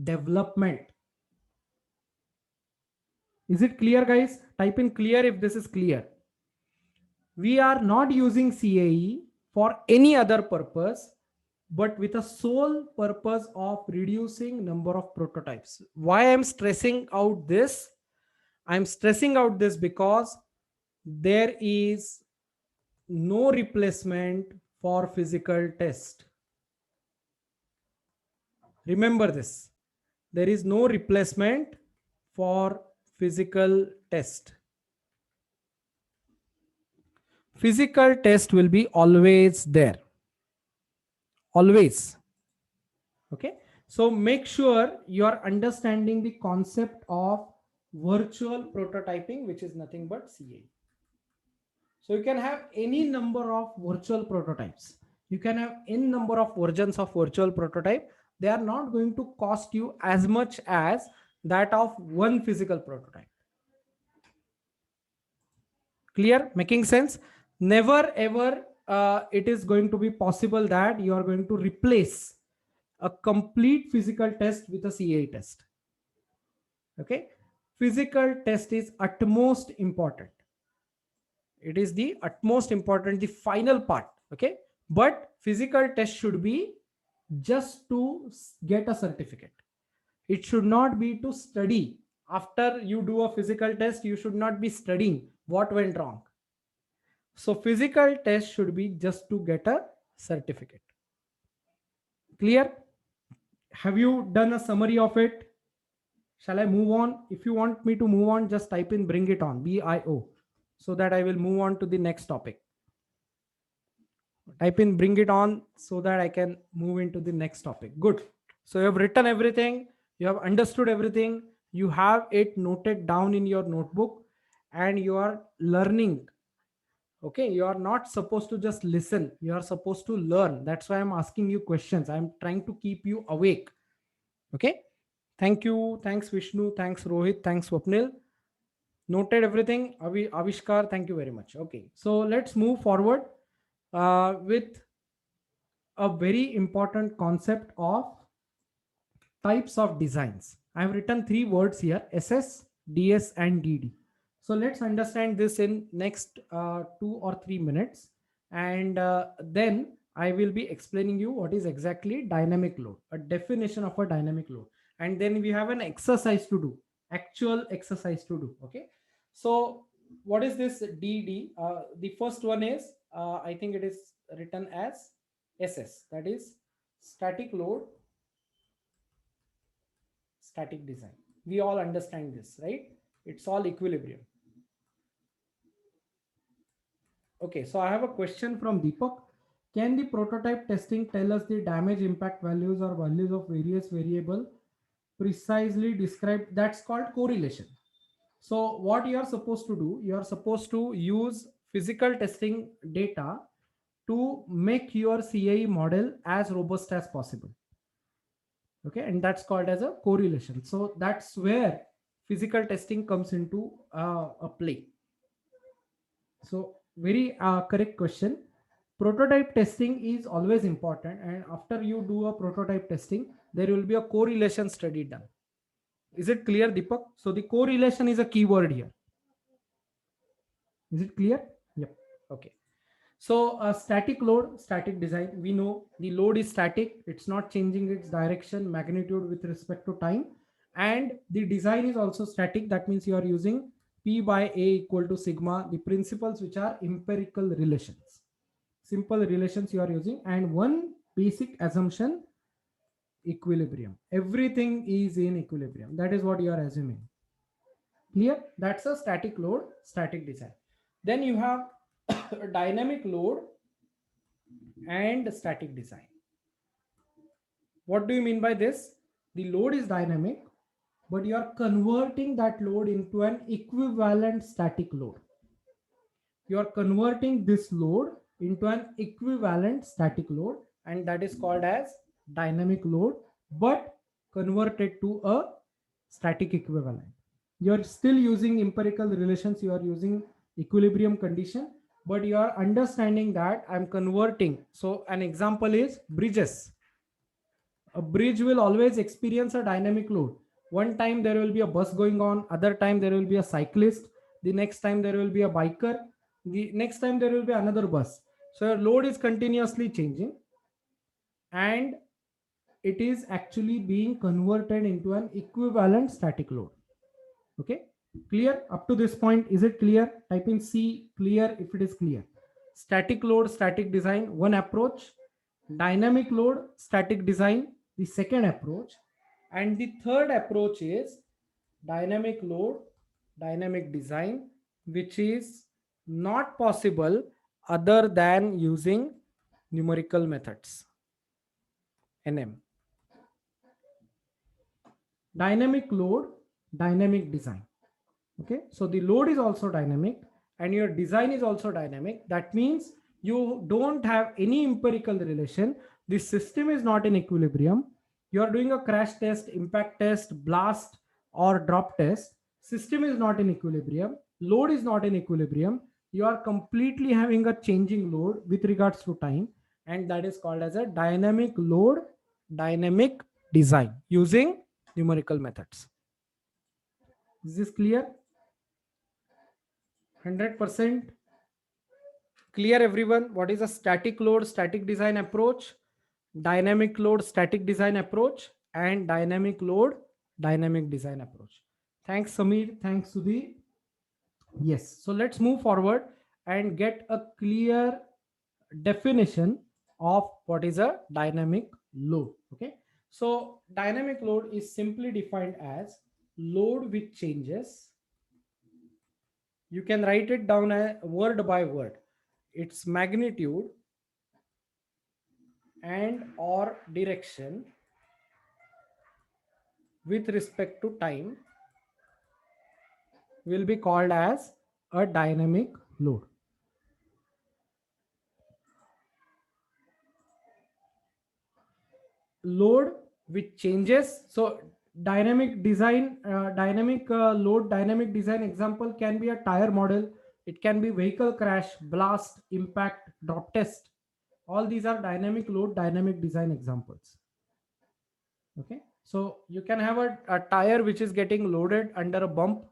development. Is it clear, guys? Type in clear if this is clear. We are not using CAE for any other purpose but with a sole purpose of reducing number of prototypes. Why I'm stressing out this? I'm stressing out this because there is no replacement for physical test. Remember this. There is no replacement for physical test. Physical test will be always there. Always. Okay. So make sure you are understanding the concept of virtual prototyping, which is nothing but CAE. So you can have any number of virtual prototypes. You can have n number of versions of virtual prototype. They are not going to cost you as much as that of one physical prototype. Clear? Making sense? Never ever it is going to be possible that you are going to replace a complete physical test with a CAE test. Okay, physical test is utmost important. It is the utmost important, the final part. Okay, but physical test should be just to get a certificate. It should not be to study. After you do a physical test, you should not be studying what went wrong. So physical test should be just to get a certificate. Clear? Have you done a summary of it? Shall I move on? If you want me to move on, just type in bring it on, BIO, so that I will move on to the next topic. Type in bring it on so that I can move into the next topic. Good. So you have written everything, you have understood everything, you have it noted down in your notebook, and you are learning. Okay, you are not supposed to just listen, you are supposed to learn. That's why I'm asking you questions. I'm trying to keep you awake. Okay, thank you. Thanks Vishnu, thanks Rohit, thanks Swapnil. Noted everything. Avishkar, thank you very much. Okay, so let's move forward with a very important concept of types of designs. I have written 3 words here: SS, DS, and DD. So let's understand this in next 2 or 3 minutes, and then I will be explaining you what is exactly dynamic load, a definition of a dynamic load, and then we have an exercise to do, actual exercise to do. Okay, so what is this DD? The first one is I think it is written as SS, that is static load, static design. We all understand this, right? It's all equilibrium. Okay, so I have a question from Deepak. Can the prototype testing tell us the damage impact values or values of various variable precisely described? That's called correlation. So what you are supposed to do, you are supposed to use physical testing data to make your CAE model as robust as possible. Okay, and that's called as a correlation. So that's where physical testing comes into a play. So very correct question. Prototype testing is always important, and after you do a prototype testing, there will be a correlation study done. Is it clear, Deepak? So the correlation is a keyword here. Is it clear? Yep. Okay. So static load, static design, we know the load is static. It's not changing its direction, magnitude with respect to time. And the design is also static. That means you are using P by A equal to sigma, the principles which are empirical relations. Simple relations you are using. And one basic assumption, equilibrium. Everything is in equilibrium. That is what you are assuming. Clear? That's a static load, static design. Then you have a dynamic load and static design. What do you mean by this? The load is dynamic, but you are converting that load into an equivalent static load. You are converting this load into an equivalent static load, and that is called as dynamic load, but converted to a static equivalent. You are still using empirical relations, you are using equilibrium condition, but you are understanding that I'm converting. So an example is bridges. A bridge will always experience a dynamic load. One time there will be a bus going on, other time there will be a cyclist, the next time there will be a biker, the next time there will be another bus. So your load is continuously changing, and it is actually being converted into an equivalent static load. Okay, clear up to this point? Is it clear? Type in C clear if it is clear. Static load, static design, one approach. Dynamic load, static design, the second approach. And the third approach is dynamic load, dynamic design, which is not possible other than using numerical methods, NM. Dynamic load, dynamic design. Okay, so the load is also dynamic and your design is also dynamic. That means you don't have any empirical relation. The system is not in equilibrium. You are doing a crash test, impact test, blast or drop test. System is not in equilibrium. Load is not in equilibrium. You are completely having a changing load with regards to time, and that is called as a dynamic load, dynamic design using numerical methods. Is this clear? 100% clear, everyone? What is a static load, static design approach, dynamic load, static design approach, and dynamic load, dynamic design approach? Thanks, Samir. Thanks, Sudhir. Yes. So let's move forward and get a clear definition of what is a dynamic load. Okay. So dynamic load is simply defined as load which changes. You can write it down word by word. Its magnitude and or direction with respect to time will be called as a dynamic load. Load which changes. So dynamic design, dynamic load, dynamic design example can be a tire model. It can be vehicle crash, blast, impact, drop test. All these are dynamic load, dynamic design examples. Okay, so you can have a tire which is getting loaded under a bump.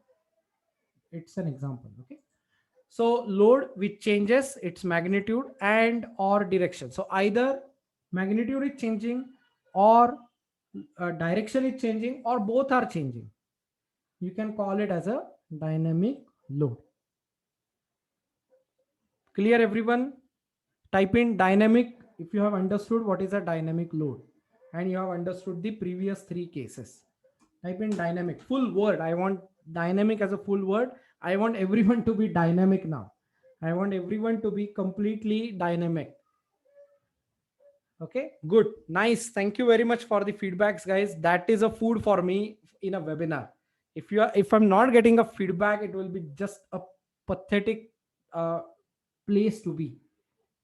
It's an example. Okay, so load which changes its magnitude and or direction. So either magnitude is changing or direction is changing or both are changing. You can call it as a dynamic load. Clear, everyone? Type in dynamic if you have understood what is a dynamic load and you have understood the previous three cases. Type in dynamic, full word. I want dynamic as a full word. I want everyone to be dynamic now. I want everyone to be completely dynamic. Okay, good, nice. Thank you very much for the feedbacks, guys. That is a food for me in a webinar. If I'm not getting a feedback, it will be just a pathetic place to be.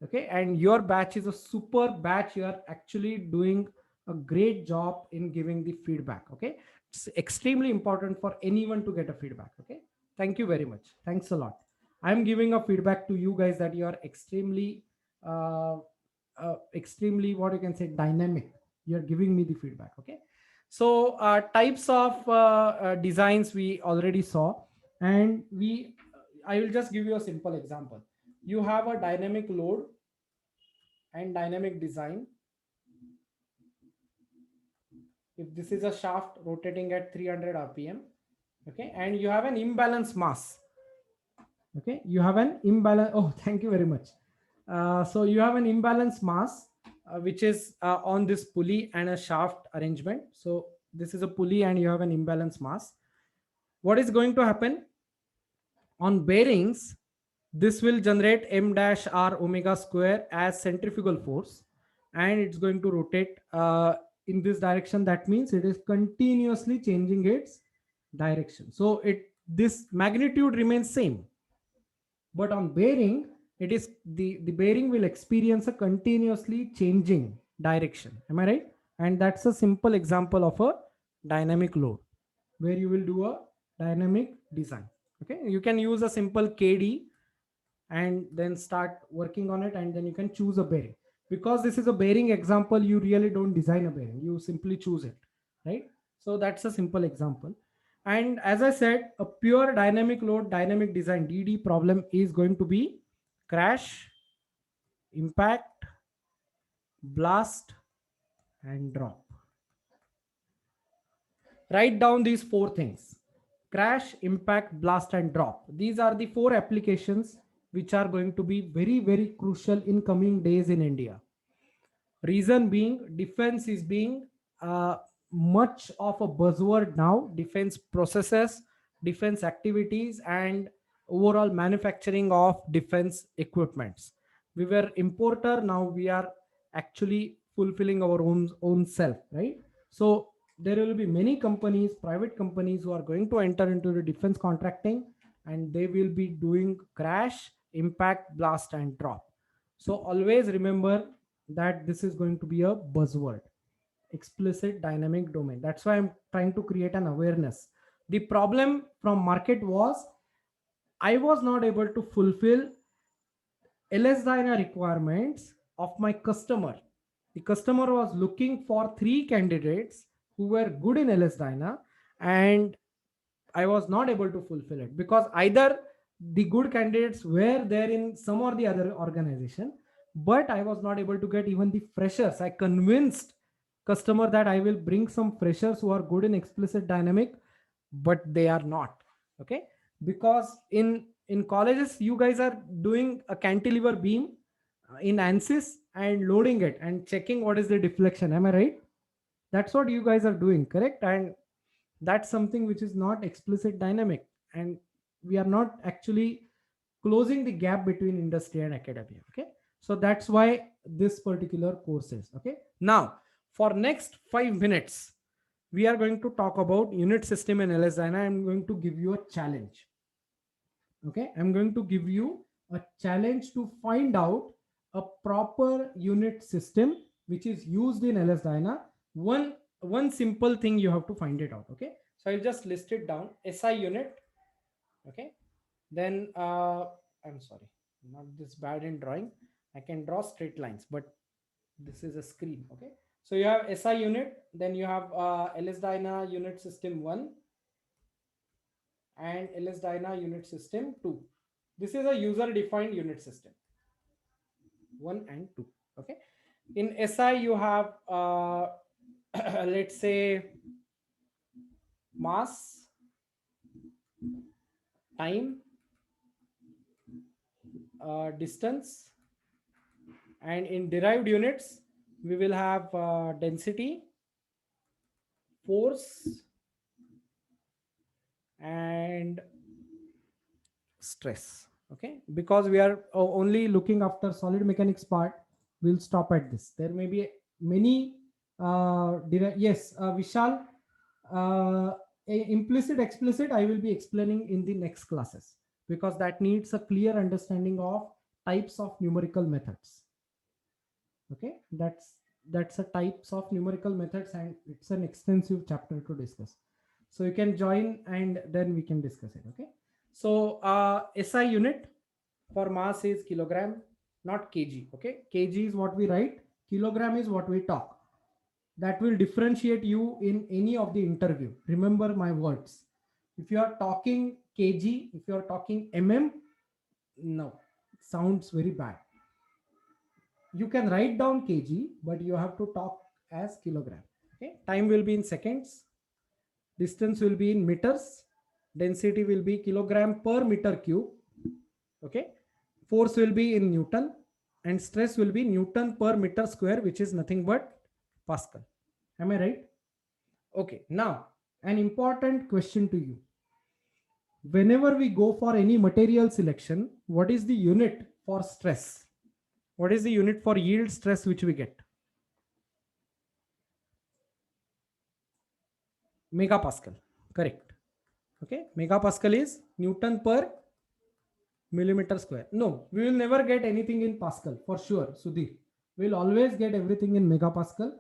Okay, and your batch is a super batch. You are actually doing a great job in giving the feedback. Okay, it's extremely important for anyone to get a feedback. Okay, thank you very much. Thanks a lot. I'm giving a feedback to you guys that you are extremely extremely, what you can say, dynamic. You're giving me the feedback. Okay, so types of designs we already saw, and I will just give you a simple example. You have a dynamic load and dynamic design. If this is a shaft rotating at 300 rpm, okay, and you have an imbalance mass. Okay, you have an imbalance. Oh, thank you very much. So you have an imbalance mass which is on this pulley and a shaft arrangement. So this is a pulley and you have an imbalance mass. What is going to happen on bearings? This will generate m dash r omega square as centrifugal force, and it's going to rotate in this direction. That means it is continuously changing its direction. So it, this magnitude remains same, but on bearing, it is the bearing will experience a continuously changing direction. Am I right? And that's a simple example of a dynamic load where you will do a dynamic design. Okay, you can use a simple KD and then start working on it, and then you can choose a bearing. Because this is a bearing example, you really don't design a bearing, you simply choose it, right? So that's a simple example. And as I said, a pure dynamic load dynamic design DD problem is going to be crash, impact, blast, and drop. Write down these four things: crash, impact, blast, and drop. These are the four applications which are going to be very, very crucial in coming days in India. Reason being, defense is being much of a buzzword now. Defense processes, defense activities, and overall manufacturing of defense equipments. We were importer, now we are actually fulfilling our own self, right? So there will be many companies, private companies, who are going to enter into the defense contracting, and they will be doing crash, impact, blast, and drop. So always remember that this is going to be a buzzword: explicit dynamic domain. That's why I'm trying to create an awareness. The problem from market was I was not able to fulfill LS Dyna requirements of my customer. The customer was looking for 3 candidates who were good in LS Dyna, and I was not able to fulfill it because either the good candidates were there in some or the other organization, but I was not able to get even the freshers. I convinced customer that I will bring some freshers who are good in explicit dynamic, but they are not. Okay, because in colleges you guys are doing a cantilever beam in ANSYS and loading it and checking what is the deflection. Am I right? That's what you guys are doing, correct? And that's something which is not explicit dynamic, and we are not actually closing the gap between industry and academia. Okay, so that's why this particular course is okay. Now for next 5 minutes we are going to talk about unit system in LS Dyna. I'm going to give you a challenge. Okay, I'm going to give you a challenge to find out a proper unit system which is used in LS Dyna. One simple thing you have to find it out. Okay, so I'll just list it down. SI unit. Okay, then I'm sorry, not this bad in drawing. I can draw straight lines, but this is a screen. Okay, so you have SI unit, then you have LS Dyna unit system 1 and LS Dyna unit system 2. This is a user defined unit system 1 and 2. Okay, in SI you have let's say mass, time, distance, and in derived units we will have density, force, and stress. Okay, because we are only looking after solid mechanics part, we'll stop at this. There may be many yes, Vishal, implicit explicit I will be explaining in the next classes, because that needs a clear understanding of types of numerical methods. Okay, that's a types of numerical methods, and it's an extensive chapter to discuss. So you can join and then we can discuss it. Okay, so SI unit for mass is kilogram, not kg. Okay, kg is what we write, kilogram is what we talk. That will differentiate you in any of the interview. Remember my words. If you are talking kg, if you are talking mm, no, it sounds very bad. You can write down kg, but you have to talk as kilogram. Okay, time will be in seconds, distance will be in meters, density will be kilogram per meter cube. Okay, force will be in Newton, and stress will be Newton per meter square, which is nothing but Pascal. Am I right? Okay, now an important question to you. Whenever we go for any material selection, what is the unit for stress? What is the unit for yield stress which we get? Megapascal. Correct. Okay, megapascal is Newton per millimeter square. No, we will never get anything in Pascal for sure, Sudhir. We'll always get everything in megapascal,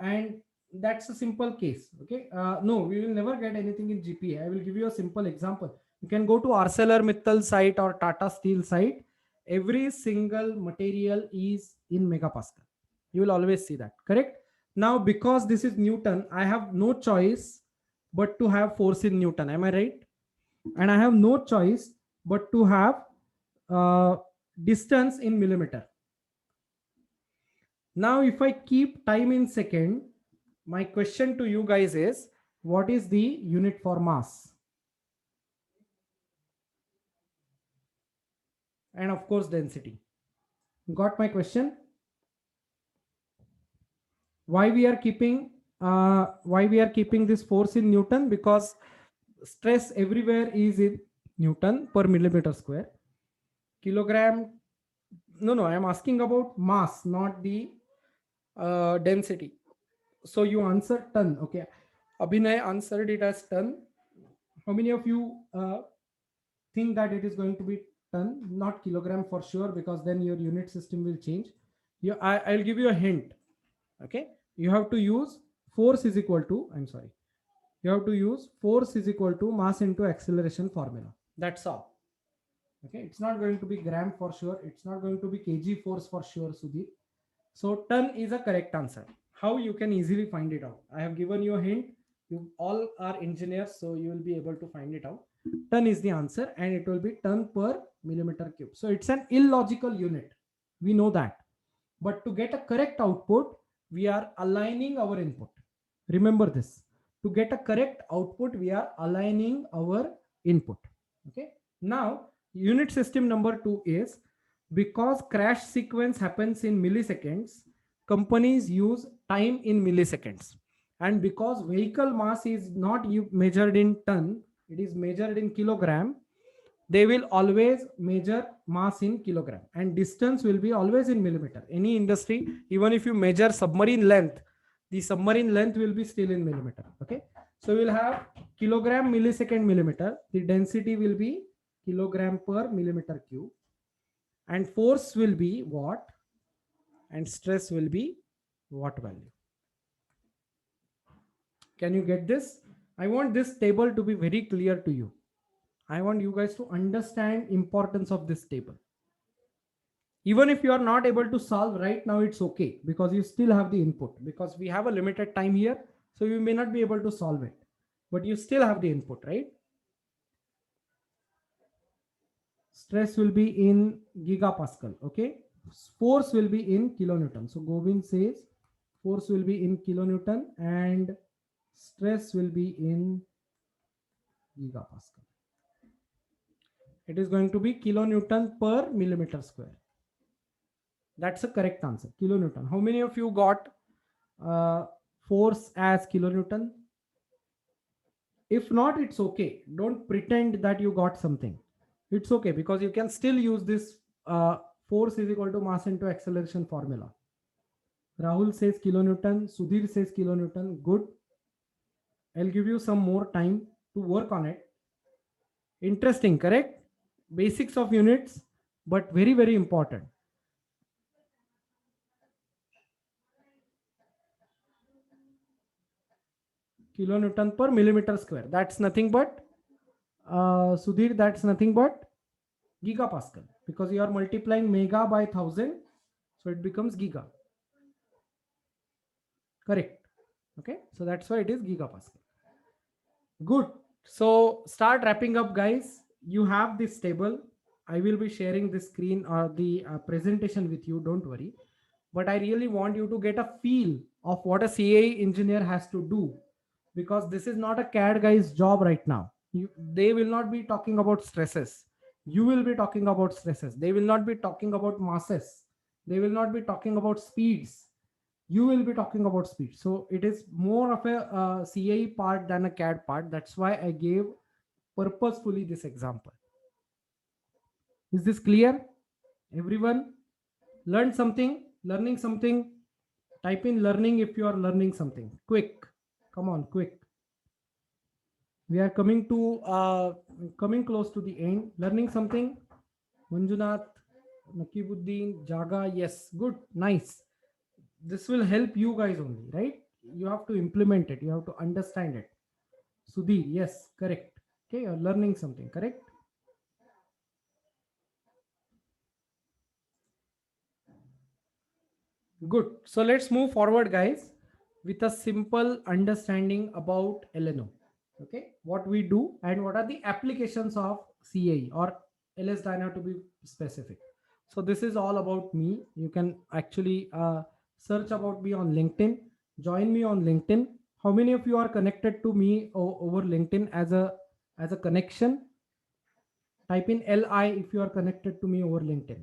and that's a simple case. Okay, no, we will never get anything in GPA. I will give you a simple example. You can go to ArcelorMittal site or Tata Steel site. Every single material is in megapascal. You will always see that. Correct. Now, because this is Newton, I have no choice but to have force in Newton. Am I right? And I have no choice but to have uh, distance in millimeter. Now, if I keep time in second, my question to you guys is, what is the unit for mass? And of course, density. Got my question? Why we are keeping this force in Newton? Because stress everywhere is in Newton per millimeter square. Kilogram. No, I am asking about mass, not the density. So you answer ton. Okay, Abhinay answered it as ton. How many of you think that it is going to be ton, not kilogram for sure, because then your unit system will change? I'll give you a hint. Okay, you have to use force is equal to, I'm sorry, you have to use force is equal to mass into acceleration formula. That's all. Okay, it's not going to be gram for sure. It's not going to be kg force for sure, Sudhir. So ton is a correct answer. How you can easily find it out? I have given you a hint. You all are engineers, so you will be able to find it out. Ton is the answer, and it will be ton per millimeter cube. So it's an illogical unit. We know that. But to get a correct output, we are aligning our input. Remember this. To get a correct output, we are aligning our input. Okay. Now, unit system number 2 is, because crash sequence happens in milliseconds, companies use time in milliseconds. And because vehicle mass is not measured in ton, it is measured in kilogram, they will always measure mass in kilogram, and distance will be always in millimeter. Any industry, even if you measure submarine length, the submarine length will be still in millimeter. Okay, so we'll have kilogram, millisecond, millimeter. The density will be kilogram per millimeter cube, and force will be watt, and stress will be watt value. Can you get this? I want this table to be very clear to you. I want you guys to understand importance of this table. Even if you are not able to solve right now, it's okay, because you still have the input, because we have a limited time here. So you may not be able to solve it, but you still have the input, right? Stress will be in gigapascal. Okay. Force will be in kilonewton. So Govind says force will be in kilonewton and stress will be in gigapascal. It is going to be kilonewton per millimeter square. That's a correct answer. Kilonewton. How many of you got force as kilonewton? If not, it's okay. Don't pretend that you got something. It's okay, because you can still use this force is equal to mass into acceleration formula. Rahul says kilonewton. Sudhir says kilonewton. Good. I'll give you some more time to work on it. Interesting, correct? Basics of units, but very, very important. Kilonewton per millimeter square. That's nothing but, Sudhir, that's nothing but gigapascal, because you are multiplying mega by 1000. So it becomes giga. Correct. Okay. So that's why it is gigapascal. Good. So start wrapping up, guys. You have this table. I will be sharing the screen or the presentation with you. Don't worry. But I really want you to get a feel of what a CAE engineer has to do, because this is not a CAD guy's job right now. They will not be talking about stresses. You will be talking about stresses. They will not be talking about masses. They will not be talking about speeds. You will be talking about speed. So it is more of a CAE part than a CAD part. That's why I gave purposefully this example. Is this clear? Everyone learn something, learning something. Type in learning if you are learning something. Quick. Come on, quick. We are coming close to the end. Learning something. Manjunath, Nakibuddin, Jaga. Yes, good, nice. This will help you guys only, right? You have to implement it. You have to understand it. Sudhir, yes, correct. Okay, you're learning something, correct? Good. So let's move forward, guys, with a simple understanding about LNO. Okay, what we do and what are the applications of CAE or LS Dyna to be specific. So this is all about me. You can actually search about me on LinkedIn. Join me on LinkedIn. How many of you are connected to me over LinkedIn as a connection? Type in LI if you are connected to me over LinkedIn.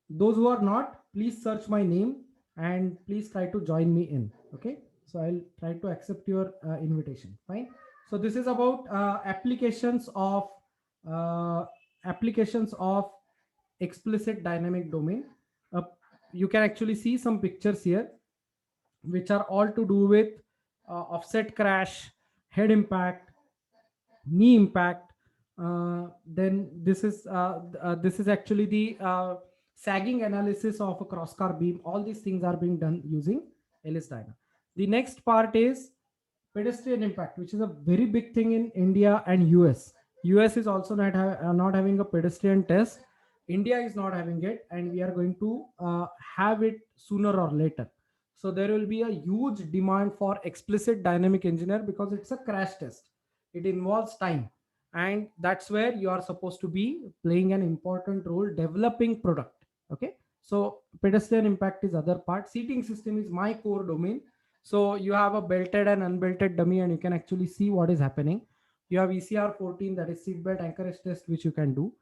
Those who are not, please search my name and please try to join me in. Okay, so I'll try to accept your invitation. Fine. So this is about uh, applications of explicit dynamic domain. uh, you can actually see some pictures here which are all to do with offset crash, head impact, knee impact. Then this is actually the sagging analysis of a crosscar beam. All these things are being done using LS Dyna. The next part is pedestrian impact, which is a very big thing in India and US. US is also not having a pedestrian test. India is not having it, and we are going to have it sooner or later. So there will be a huge demand for explicit dynamic engineer because it's a crash test. It involves time, and that's where you are supposed to be playing an important role developing product. Okay, so pedestrian impact is other part. Seating system is my core domain. So you have a belted and unbelted dummy, and you can actually see what is happening. You have ECR 14, that is seatbelt anchorage test, which you can do.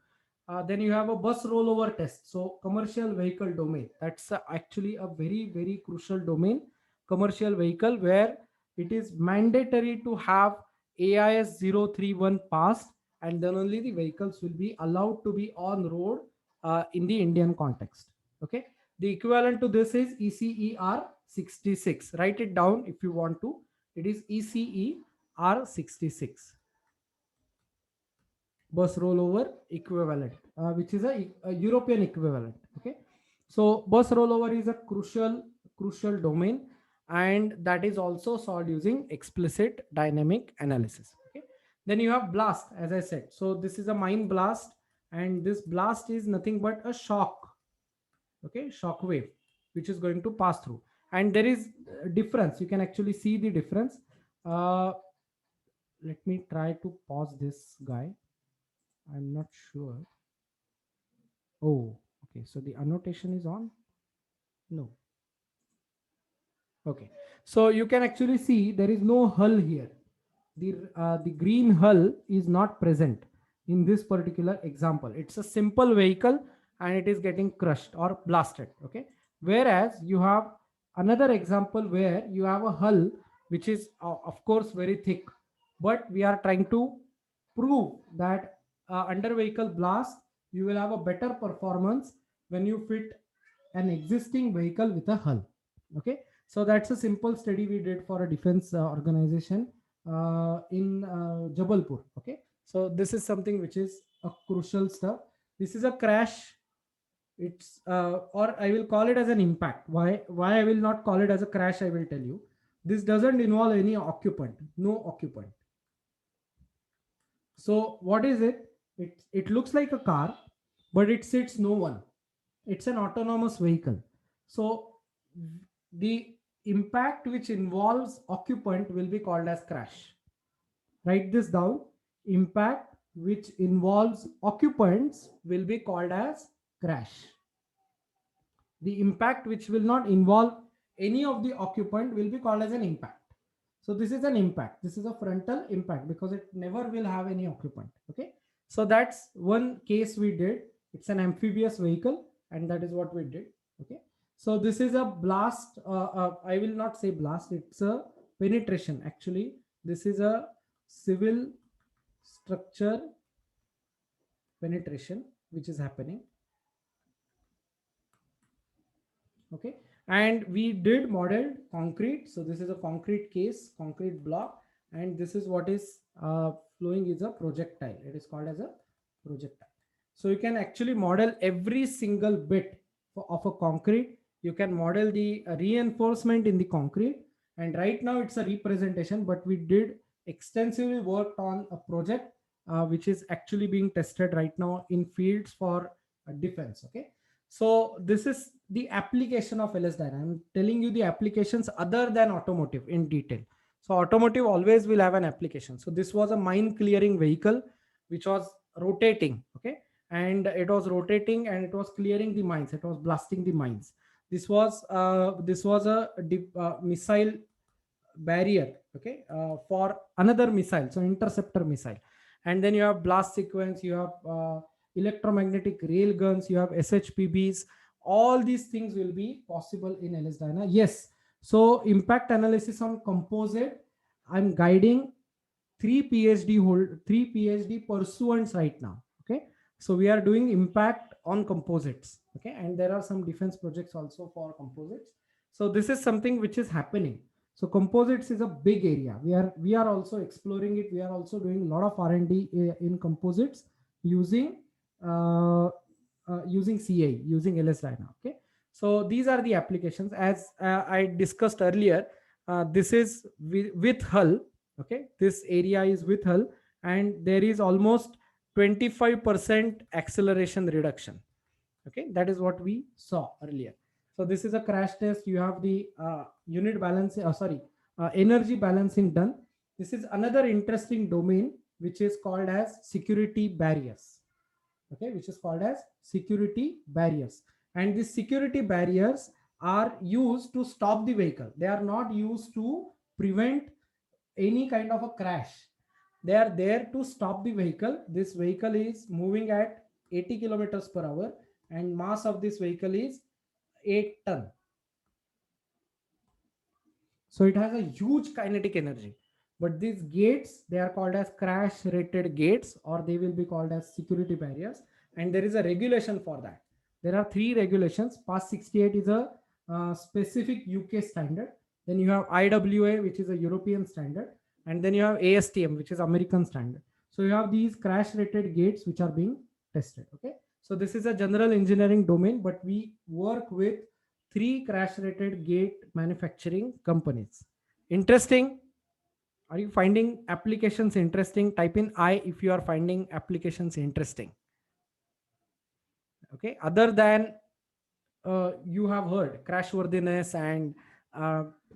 Then you have a bus rollover test. So commercial vehicle domain, that's actually a very, very crucial domain. Commercial vehicle, where it is mandatory to have AIS 031 passed, and then only the vehicles will be allowed to be on road in the Indian context. Okay, the equivalent to this is ECER 66. Write it down if you want to. It is ECER 66. Bus rollover equivalent, which is a European equivalent. Okay, so bus rollover is a crucial domain, and that is also solved using explicit dynamic analysis. Okay, then you have blast, as I said. So this is a mine blast, and this blast is nothing but a shock. Okay, shock wave which is going to pass through, and there is a difference. You can actually see the difference. uh, Let me try to pause this guy. I'm not sure. Oh, okay. So the annotation is on? No. Okay. So you can actually see there is no hull here. The green hull is not present in this particular example. It's a simple vehicle and it is getting crushed or blasted. Okay. Whereas you have another example where you have a hull which is of course very thick, but we are trying to prove that under vehicle blast you will have a better performance when you fit an existing vehicle with a hull. Okay, so that's a simple study we did for a defense organization in Jabalpur. Okay, so this is something which is a crucial stuff. This is a crash. It's or I will call it as an impact. Why I will not call it as a crash, I will tell you. This doesn't involve any occupant, no occupant. So what is it? It looks like a car, but it sits no one. It's an autonomous vehicle. So the impact which involves occupant will be called as crash. Write this down. Impact which involves occupants will be called as crash. The impact which will not involve any of the occupant will be called as an impact. So this is an impact. This is a frontal impact because it never will have any occupant. Okay. So that's one case we did. It's an amphibious vehicle, and that is what we did. Okay. So this is a blast. I will not say blast. It's a penetration. Actually, this is a civil structure penetration which is happening. Okay, and we did modeled concrete. So this is a concrete case, concrete block, and this is what is flowing is a projectile. It is called as a projectile. So you can actually model every single bit of a concrete. You can model the reinforcement in the concrete, and right now it's a representation, but we did extensively worked on a project which is actually being tested right now in fields for defense. Okay, so this is the application of LS Dyna. I'm telling you the applications other than automotive in detail. So automotive always will have an application. So this was a mine clearing vehicle which was rotating. Okay, and it was rotating and it was clearing the mines. It was blasting the mines. This was a missile barrier. Okay, for another missile, so interceptor missile. And then you have blast sequence. You have electromagnetic rail guns, you have SHPBs. All these things will be possible in LS Dyna. Yes. So impact analysis on composite, I'm guiding three PhD pursuants right now. Okay. So we are doing impact on composites. Okay. And there are some defense projects also for composites. So this is something which is happening. So composites is a big area. We are also exploring it. We are also doing a lot of R&D in composites using using CA, using LS Dyna. Okay, so these are the applications as I discussed earlier. This is with hull. Okay, this area is with hull, and there is almost 25% acceleration reduction. Okay, that is what we saw earlier. So this is a crash test. You have the unit balance, energy balancing done. This is another interesting domain which is called as security barriers. Okay, which is called as security barriers. And these security barriers are used to stop the vehicle. They are not used to prevent any kind of a crash. They are there to stop the vehicle. This vehicle is moving at 80 kilometers per hour, and mass of this vehicle is 8 ton. So it has a huge kinetic energy. But these gates, they are called as crash rated gates, or they will be called as security barriers. And there is a regulation for that. There are 3 regulations. PAS 68 is a specific UK standard. Then you have IWA, which is a European standard. And then you have ASTM, which is American standard. So you have these crash rated gates which are being tested. Okay. So this is a general engineering domain, but we work with 3 crash rated gate manufacturing companies. Interesting. Are you finding applications interesting? Type in I if you are finding applications interesting. Okay. Other than you have heard crashworthiness and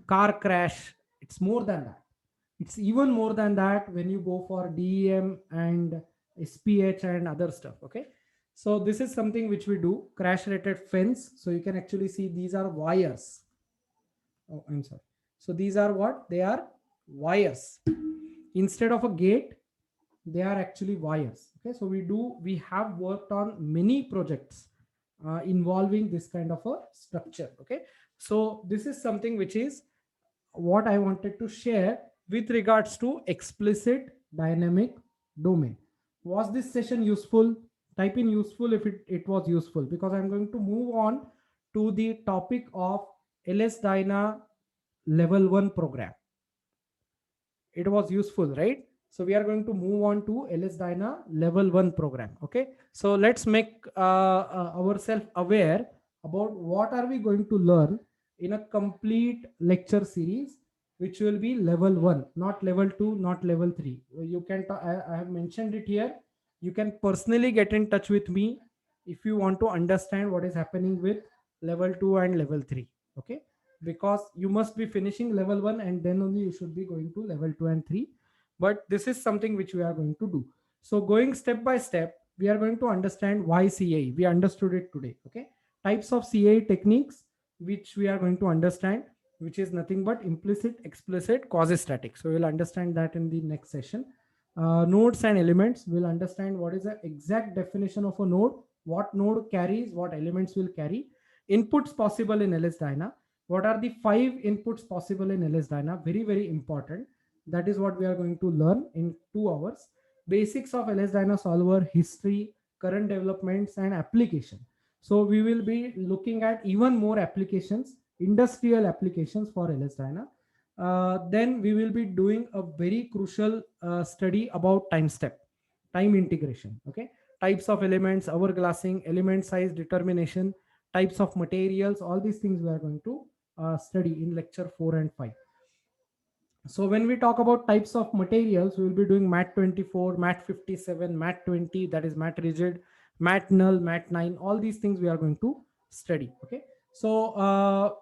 car crash, it's more than that. It's even more than that when you go for DEM and SPH and other stuff. Okay. So this is something which we do, crash rated fence. So you can actually see these are wires. Oh, I'm sorry. So these are what? They are wires. Instead of a gate, they are actually wires. Okay. So we have worked on many projects involving this kind of a structure. Okay. So this is something which is what I wanted to share with regards to explicit dynamic domain. Was this session useful? Type in useful if it was useful, because I'm going to move on to the topic of LS Dyna level 1 program. It was useful, right? So we are going to move on to LS Dyna level 1 program. Okay. So let's make ourselves aware about what are we going to learn in a complete lecture series, which will be level 1, not level 2, not level 3. You can, I have mentioned it here. You can personally get in touch with me if you want to understand what is happening with level 2 and level 3. Okay. Because you must be finishing level 1 and then only you should be going to level 2 and 3. But this is something which we are going to do. So going step by step, we are going to understand why CAE. We understood it today. Okay. Types of CAE techniques which we are going to understand, which is nothing but implicit, explicit, quasi-static. So we'll understand that in the next session. Nodes and elements. We'll understand what is the exact definition of a node, what node carries, what elements will carry. Inputs possible in LS-DYNA. What are the 5 inputs possible in LS-DYNA? Very, very important. That is what we are going to learn in 2 hours. Basics of LS-DYNA solver, history, current developments, and application. So we will be looking at even more applications, industrial applications for LS-DYNA. Then we will be doing a very crucial study about time step, time integration. Okay, types of elements, hourglassing, element size determination, types of materials, all these things we are going to study in lecture 4 and 5. So when we talk about types of materials, we will be doing mat 24, mat 57, mat 20, that is mat rigid, mat null, mat 9, all these things we are going to study. Okay, so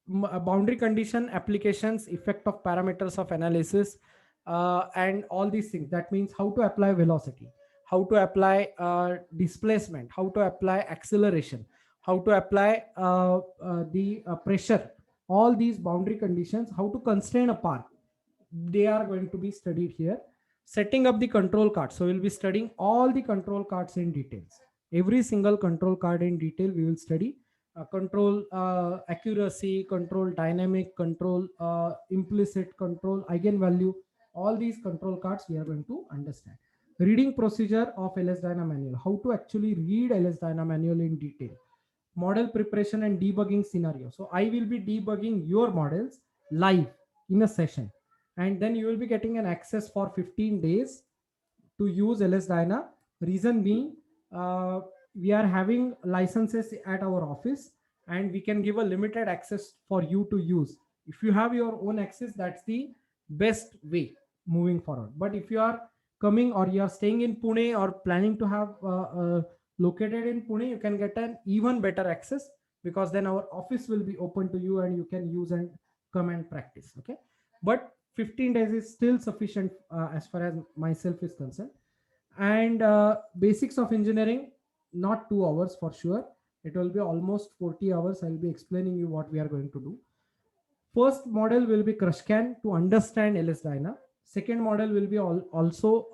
boundary condition, applications, effect of parameters of analysis, and all these things. That means how to apply velocity, how to apply displacement, how to apply acceleration, how to apply the pressure, all these boundary conditions, how to constrain a path, they are going to be studied here. Setting up the control card, so we'll be studying all the control cards in details. Every single control card in detail we will study. Control accuracy, control dynamic, control implicit, control eigenvalue, all these control cards we are going to understand. Reading procedure of LS-DYNA manual, how to actually read LS-DYNA manual in detail. Model preparation and debugging scenario, so I will be debugging your models live in a session, and then you will be getting an access for 15 days to use LS-DYNA. Reason being, we are having licenses at our office, and we can give a limited access for you to use. If you have your own access, that's the best way moving forward. But if you are coming or you are staying in Pune or planning to have located in Pune, you can get an even better access, because then our office will be open to you and you can use and come and practice. Okay, but 15 days is still sufficient as far as myself is concerned. And basics of engineering, not 2 hours for sure, it will be almost 40 hours. I'll be explaining you what we are going to do. First model will be CrushCAN to understand LS-DYNA. Second model will be also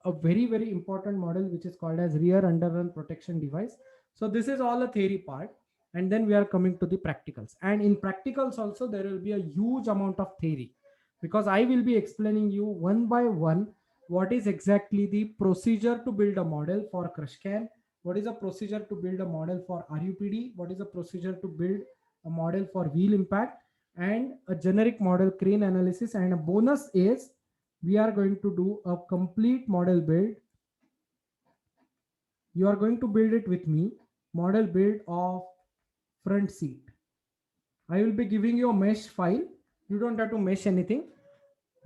a very, very important model, which is called as rear underrun protection device. So this is all a theory part. And then we are coming to the practicals. And in practicals also, there will be a huge amount of theory, because I will be explaining you one by one what is exactly the procedure to build a model for CrushCAN, what is a procedure to build a model for RUPD, what is a procedure to build a model for wheel impact, and a generic model crane analysis. And a bonus is we are going to do a complete model build. You are going to build it with me, model build of front seat. I will be giving you a mesh file. You don't have to mesh anything.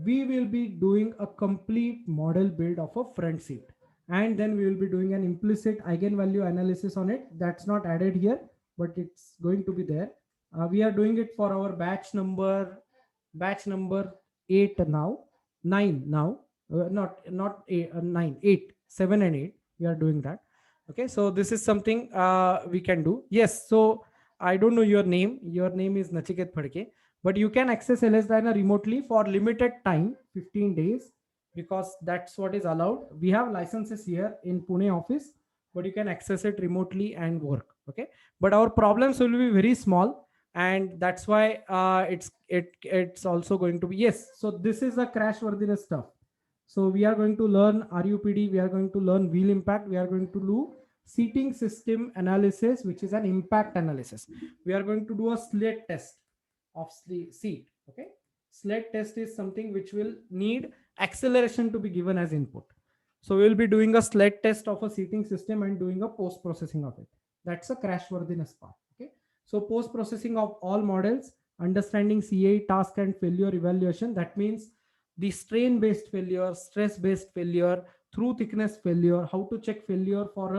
We will be doing a complete model build of a front seat, and then we will be doing an implicit eigenvalue analysis on it. That's not added here, but it's going to be there. We are doing it for our batch number 8 now, 9 now, not 8, 9, 8, 7 and 8. We are doing that. Okay, so this is something we can do. Yes, so I don't know your name. Your name is Nachiket Phadke, but you can access LS-DYNA remotely for limited time, 15 days, because that's what is allowed. We have licenses here in Pune office, but you can access it remotely and work. Okay, but our problems will be very small, and that's why it's also going to be, yes. So this is the crash worthiness stuff. So we are going to learn RUPD, we are going to learn wheel impact, we are going to do seating system analysis, which is an impact analysis. We are going to do a sled test of the seat. Okay, sled test is something which will need acceleration to be given as input. So we'll be doing a sled test of a seating system and doing a post processing of it. That's a crash worthiness part. Okay, so post processing of all models, understanding CA task and failure evaluation. That means the strain based failure, stress based failure, through thickness failure, how to check failure for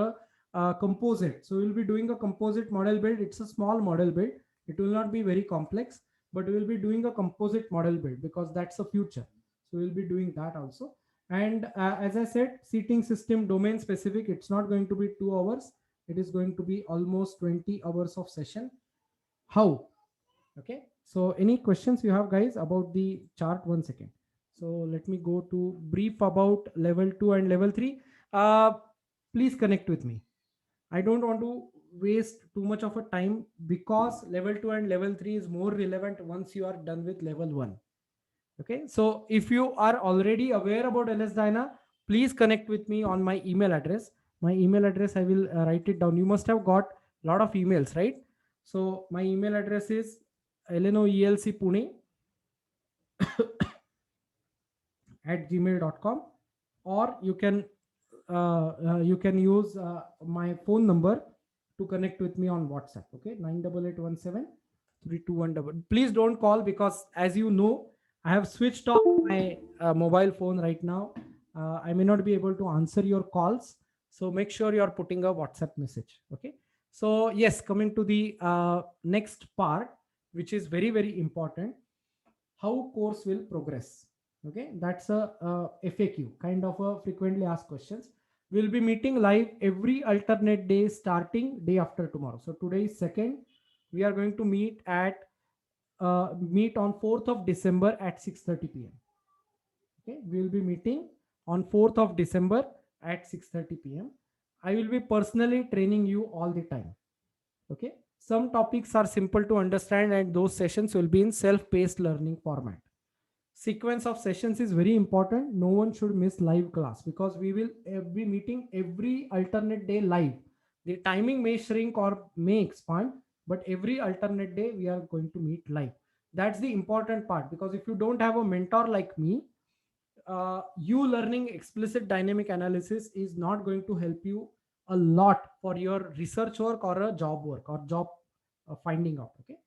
a composite. So we'll be doing a composite model build. It's a small model build. It will not be very complex, but we will be doing a composite model build because that's the future. So we'll be doing that also. And as I said, seating system domain specific, it's not going to be 2 hours. It is going to be almost 20 hours of session. How? Okay. So any questions you have, guys, about the chart? 1 second. So let me go to brief about level 2 and level 3. Uh, Please connect with me. I don't want to waste too much of a time because level 2 and level 3 is more relevant once you are done with level 1. Okay, so if you are already aware about LS Dyna, please connect with me on my email address. My email address, I will write it down. You must have got a lot of emails, right? So my email address is lnoelcpune at gmail.com, or you can use my phone number to connect with me on WhatsApp. Okay, 98817 Please don't call because, as you know, I have switched off my mobile phone right now. I may not be able to answer your calls, so make sure you are putting a WhatsApp message. Okay, so yes, coming to the next part, which is very very important, how course will progress. Okay, that's a FAQ, kind of a frequently asked questions. We'll be meeting live every alternate day starting day after tomorrow. So today is second. We are going to meet on 4th of December at 6:30 p.m. Okay, we will be meeting on 4th of December at 6:30 p.m. I will be personally training you all the time. Okay, some topics are simple to understand and those sessions will be in self-paced learning format. Sequence of sessions is very important. No one should miss live class because we will be meeting every alternate day live. The timing may shrink or may expand, but every alternate day we are going to meet live. That's the important part, because if you don't have a mentor like me, you learning explicit dynamic analysis is not going to help you a lot for your research work or a job work or job finding out. Okay,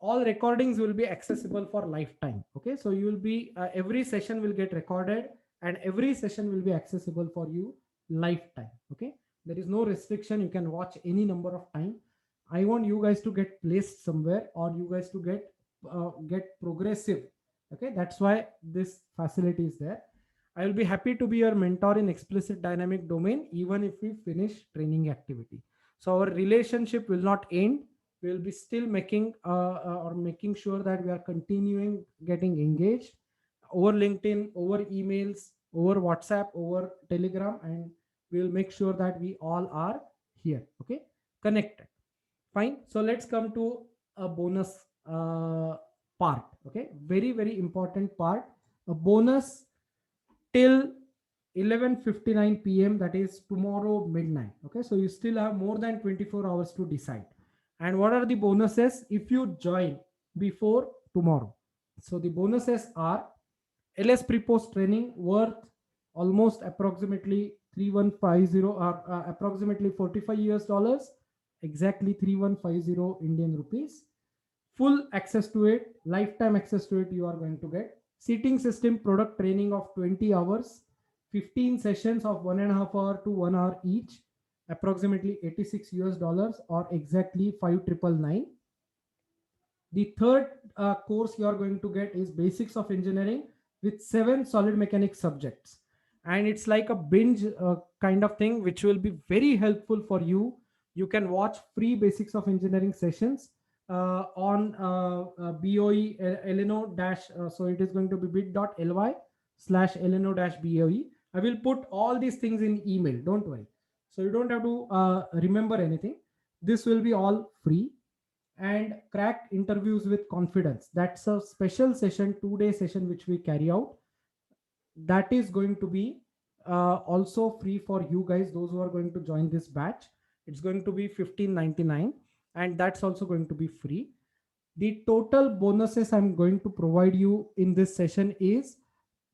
all recordings will be accessible for lifetime. Okay, so you will be every session will get recorded and every session will be accessible for you lifetime. Okay, there is no restriction, you can watch any number of time. I want you guys to get placed somewhere, or you guys to get progressive. Okay, that's why this facility is there. I will be happy to be your mentor in explicit dynamic domain even if we finish training activity. So our relationship will not end. We will be still making or making sure that we are continuing getting engaged over LinkedIn, over emails, over WhatsApp, over Telegram, and we will make sure that we all are here. Okay, connected. Fine. So let's come to a bonus part. Okay, very very important part. A bonus till 11:59 p.m., that is tomorrow midnight. Okay, so you still have more than 24 hours to decide. And what are the bonuses if you join before tomorrow? So the bonuses are LS pre-post training worth almost approximately 3150, or approximately 45 US dollars, exactly 3150 Indian rupees. Full access to it, lifetime access to it you are going to get. Seating system product training of 20 hours, 15 sessions of 1.5 hour to 1 hour each, approximately 86 US dollars, or exactly 5999. The third course you are going to get is basics of engineering with 7 solid mechanics subjects, and it's like a binge kind of thing which will be very helpful for you. You can watch free basics of engineering sessions on BOE Eleno dash. So it is going to be bit.ly/Eleno-BOE. I will put all these things in email. Don't worry. So you don't have to remember anything. This will be all free. And crack interviews with confidence, that's a special session, 2-day session which we carry out. That is going to be also free for you guys, those who are going to join this batch. It's going to be 1599, and that's also going to be free. The total bonuses I'm going to provide you in this session is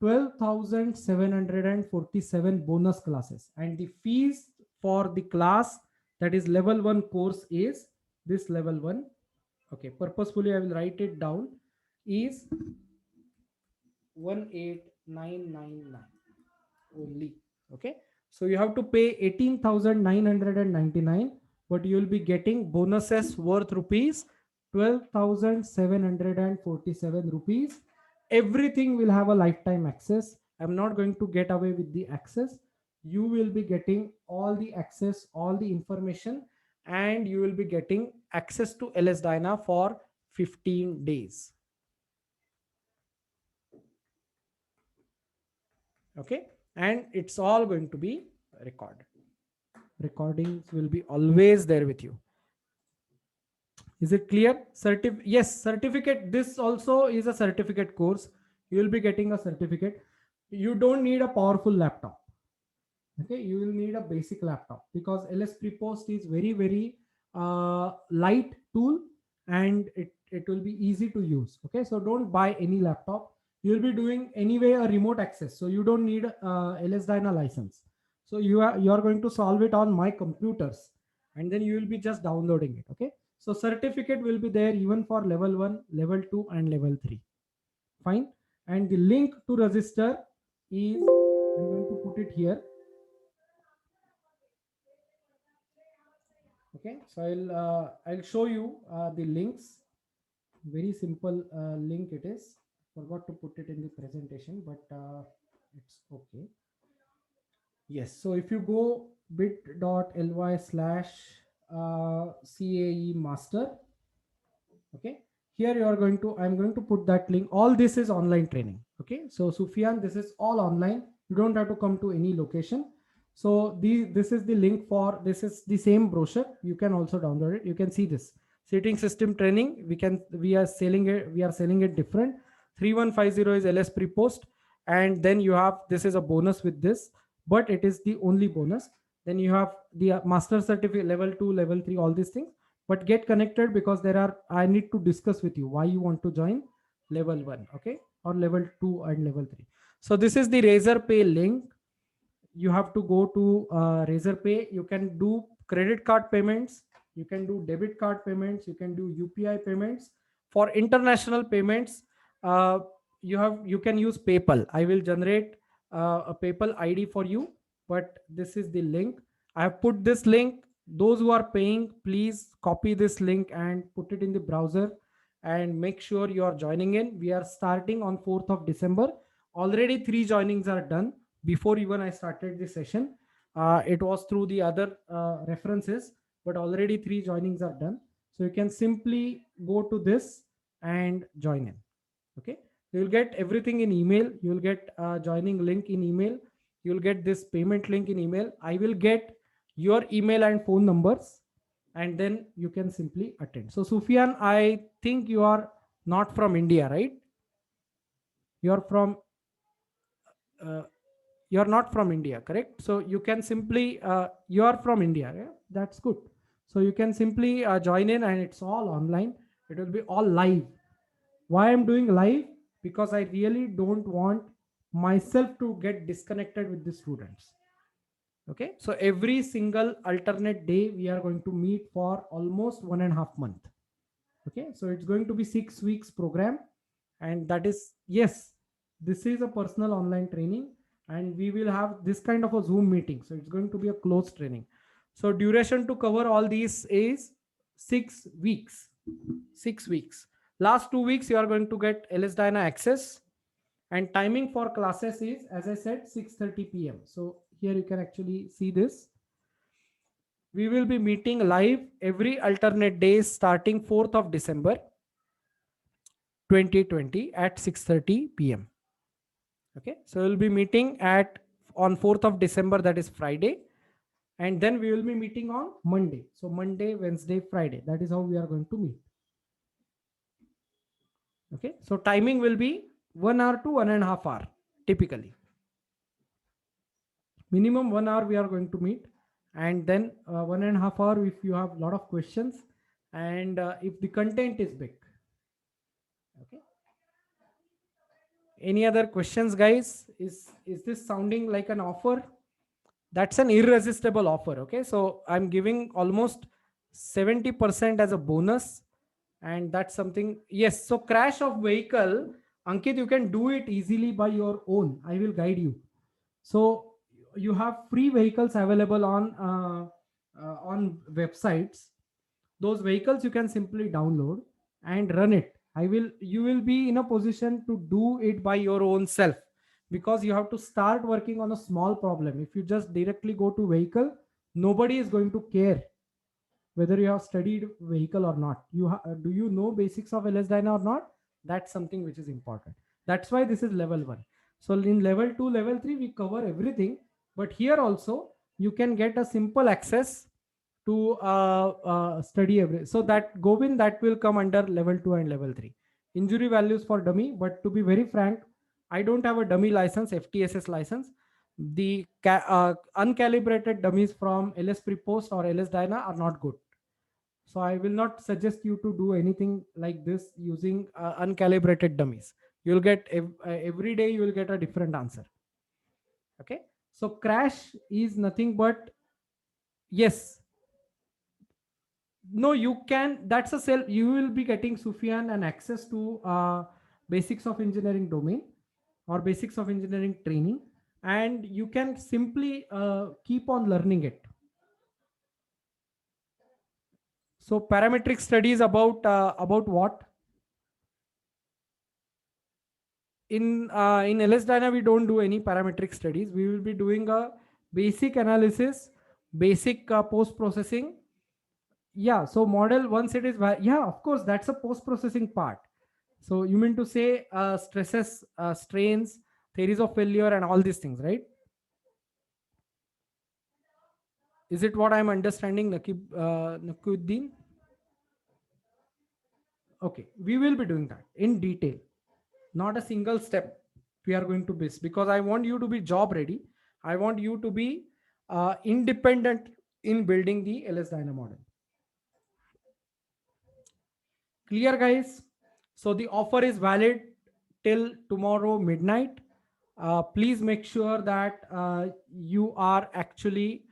12,747 bonus classes, and the fees for the class, that is level 1 course, is this level 1. Okay, purposefully I will write it down, is 18999 only. Okay, so you have to pay 18,999, but you will be getting bonuses worth rupees 12,747 rupees. Everything will have a lifetime access. I'm not going to get away with the access. You will be getting all the access, all the information, and you will be getting access to LS Dyna for 15 days. Okay, and it's all going to be recorded. Recordings will be always there with you. Is it clear? Yes, certificate. This also is a certificate course. You will be getting a certificate. You don't need a powerful laptop. Okay, you will need a basic laptop because LS Prepost is very light tool, and it will be easy to use. Okay, so don't buy any laptop. You will be doing anyway a remote access, so you don't need LS Dyna license. So you are going to solve it on my computers, and then you will be just downloading it. Okay, so certificate will be there even for level 1, level 2, and level 3. Fine. And the link to register is, I'm going to put it here. Okay, so I'll show you the links. Very simple link it is. Forgot to put it in the presentation, but it's okay. Yes, so if you go bit.ly/CAE master, okay, here you are going to, I'm going to put that link. All this is online training. Okay, so Sufyan, this is all online. You don't have to come to any location. So this is the link for, this is the same brochure. You can also download it. You can see this seating system training. We are selling it different. 3150 is LS Prepost, and then you have, this is a bonus with this, but it is the only bonus. Then you have the master certificate, level 2, level 3, all these things. But get connected, because I need to discuss with you why you want to join level 1, okay, or level 2 and level 3. So this is the Razorpay link. You have to go to Razorpay. You can do credit card payments, you can do debit card payments, you can do UPI payments. For international payments, uh, you can use PayPal. I will generate a PayPal ID for you, but this is the link. I have put this link. Those who are paying, please copy this link and put it in the browser, and make sure you are joining in. We are starting on 4th of December. Already 3 joinings are done before even I started the session. It was through the other references, but already 3 joinings are done. So you can simply go to this and join in. Okay, you will get everything in email. You will get joining link in email. You will get this payment link in email. I will get your email and phone numbers, and then you can simply attend. So Sufyan, I think you are not from India, right? You are from uh, you're not from India, correct? So you can simply, you are from India, yeah? That's good. So you can simply join in, and it's all online. It will be all live. Why I'm doing live? Because I really don't want myself to get disconnected with the students. Okay, so every single alternate day we are going to meet for almost 1.5 months. Okay, so it's going to be 6 weeks program, and that is, yes, this is a personal online training, and we will have this kind of a Zoom meeting, so it's going to be a closed training. So duration to cover all these is 6 weeks. 6 weeks. Last 2 weeks you are going to get LS Dyna access, and timing for classes is, as I said, 6:30 p.m. So here you can actually see this. We will be meeting live every alternate days starting 4th of December 2020 at 6:30 p.m. Okay, so we'll be meeting at on 4th of December, that is Friday, and then we will be meeting on Monday. So Monday, Wednesday, Friday, that is how we are going to meet. Okay, so timing will be 1 hour to 1.5 hour typically. Minimum 1 hour we are going to meet, and then 1.5 hour if you have a lot of questions, and if the content is big. Okay, any other questions, guys? Is this sounding like an offer? That's an irresistible offer. Okay, so I'm giving almost 70% as a bonus, and that's something. Yes, so crash of vehicle, Ankit, you can do it easily by your own. I will guide you. So you have free vehicles available on websites. Those vehicles you can simply download and run it. You will be in a position to do it by your own self, because you have to start working on a small problem. If you just directly go to vehicle, nobody is going to care whether you have studied vehicle or not. Do you know basics of LS Dyna or not? That's something which is important. That's why this is level 1. So in level 2, level 3, we cover everything. But here also, you can get a simple access to study every. So that Govind, that will come under level 2 and level 3. Injury values for dummy. But to be very frank, I don't have a dummy license, FTSS license. The uncalibrated dummies from LS Prepost or LS Dyna are not good. So I will not suggest you to do anything like this using uncalibrated dummies. You'll get every day you will get a different answer. Okay. So crash is nothing but, yes, no, you can, that's a self, you will be getting Sufyan and access to basics of engineering domain or basics of engineering training, and you can simply keep on learning it. So parametric studies about what? In LS Dyna we don't do any parametric studies. We will be doing a basic analysis, basic post processing. Yeah, so model once it is yeah, of course, that's a post processing part. So you mean to say stresses, strains, theories of failure, and all these things, right? Is it what I'm understanding, Nakuddin? Okay, we will be doing that in detail, not a single step we are going to miss, because I want you to be job ready. I want you to be independent in building the LS Dyna model. Clear, guys? So the offer is valid till tomorrow midnight. Please make sure that you are actually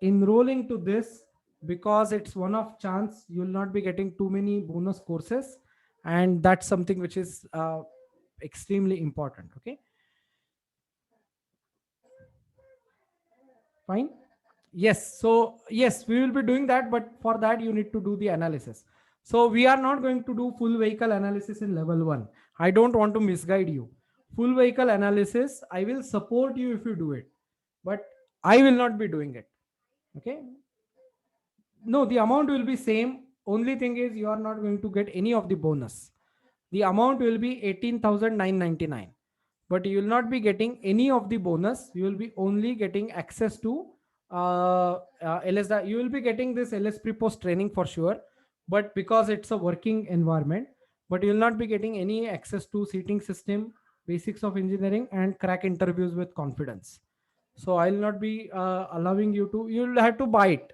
enrolling to this, because it's one of chance you'll not be getting too many bonus courses, and that's something which is extremely important. Okay, fine. Yes, so yes, we will be doing that, but for that you need to do the analysis. So we are not going to do full vehicle analysis in level 1. I don't want to misguide you. Full vehicle analysis, I will support you if you do it, but I will not be doing it. Okay? No, the amount will be same. Only thing is you are not going to get any of the bonus. The amount will be 18,999, but you will not be getting any of the bonus. You will be only getting access to LS. You will be getting this LS pre-post training for sure, but because it's a working environment, but you will not be getting any access to seating system, basics of engineering, and crack interviews with confidence. So I will not be allowing you to. You will have to buy it.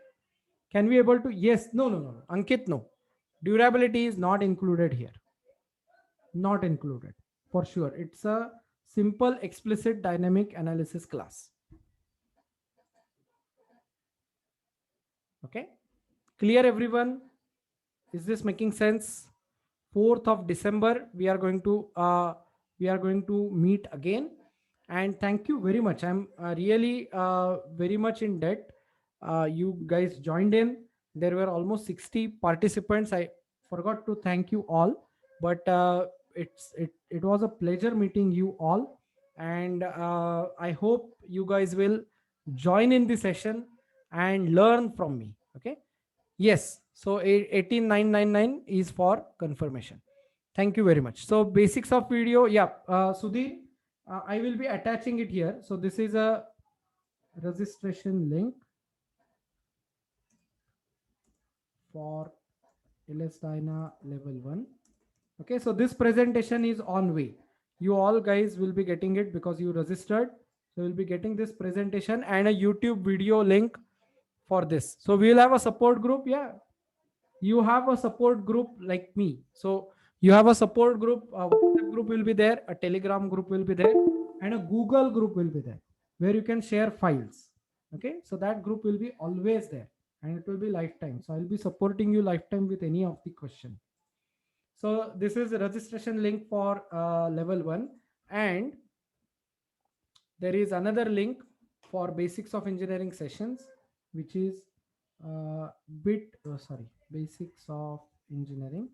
Can we able to? Yes. No. No. No. No. Ankit, no. Durability is not included here. Not included for sure. It's a simple explicit dynamic analysis class. Okay, clear everyone? Is this making sense? 4th of December we are going to meet again, and thank you very much. I'm really very much in debt. You guys joined in. There were almost 60 participants. I forgot to thank you all, but it was a pleasure meeting you all, and I hope you guys will join in the session and learn from me. Okay. Yes. So 18999 is for confirmation. Thank you very much. So basics of video. Yeah. Sudhir, I will be attaching it here. So this is a registration link for LS Dyna level 1. Okay. So this presentation is on way. You all guys will be getting it because you registered. So you'll be getting this presentation and a YouTube video link for this. So we'll have a support group. Yeah. You have a support group like me. So you have a support group, a WhatsApp group will be there, a Telegram group will be there, and a Google group will be there where you can share files. Okay, so that group will be always there and it will be lifetime. So I'll be supporting you lifetime with any of the question. So this is a registration link for level 1, and there is another link for basics of engineering sessions, which is basics of engineering.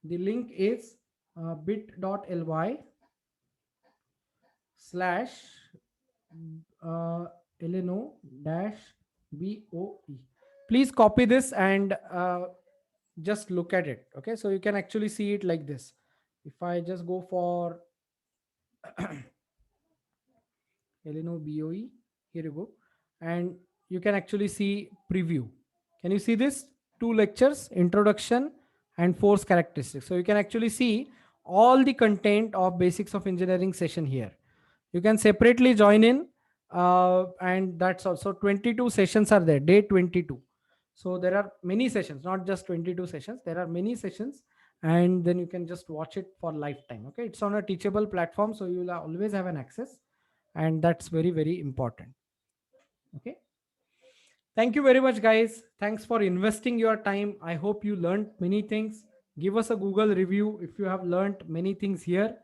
The link is bit.ly slash Eleno dash BOE. Please copy this and just look at it. Okay, so you can actually see it like this. If I just go for Eleno BOE. Here you go. And you can actually see preview. Can you see this? Two lectures, introduction and force characteristics. So you can actually see all the content of basics of engineering session here. You can separately join in, and that's also 22 sessions are there, day 22. So there are many sessions, not just 22 sessions. There are many sessions, and then you can just watch it for lifetime. Okay, it's on a teachable platform, so you will always have an access, and that's very, very important. Okay, thank you very much, guys. Thanks for investing your time. I hope you learned many things. Give us a Google review if you have learned many things here.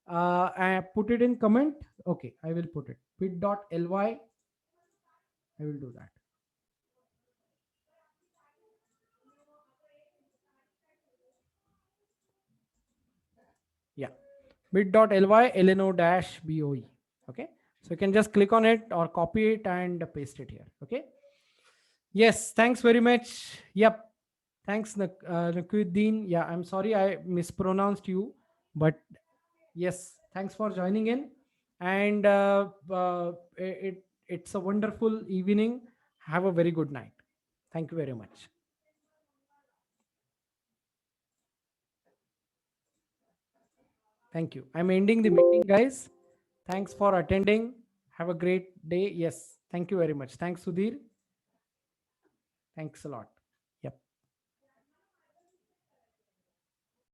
And put it in comment. Okay, I will put it bit.ly. I will do that. Yeah, bit.ly lno-boe. Okay, so you can just click on it or copy it and paste it here. Okay, yes, thanks very much. Yep, thanks Nakuddin. Yeah, I'm sorry I mispronounced you, but yes, thanks for joining in. And it's a wonderful evening. Have a very good night. Thank you very much. Thank you. I'm ending the meeting, guys. Thanks for attending. Have a great day. Yes. Thank you very much. Thanks, Sudhir. Thanks a lot.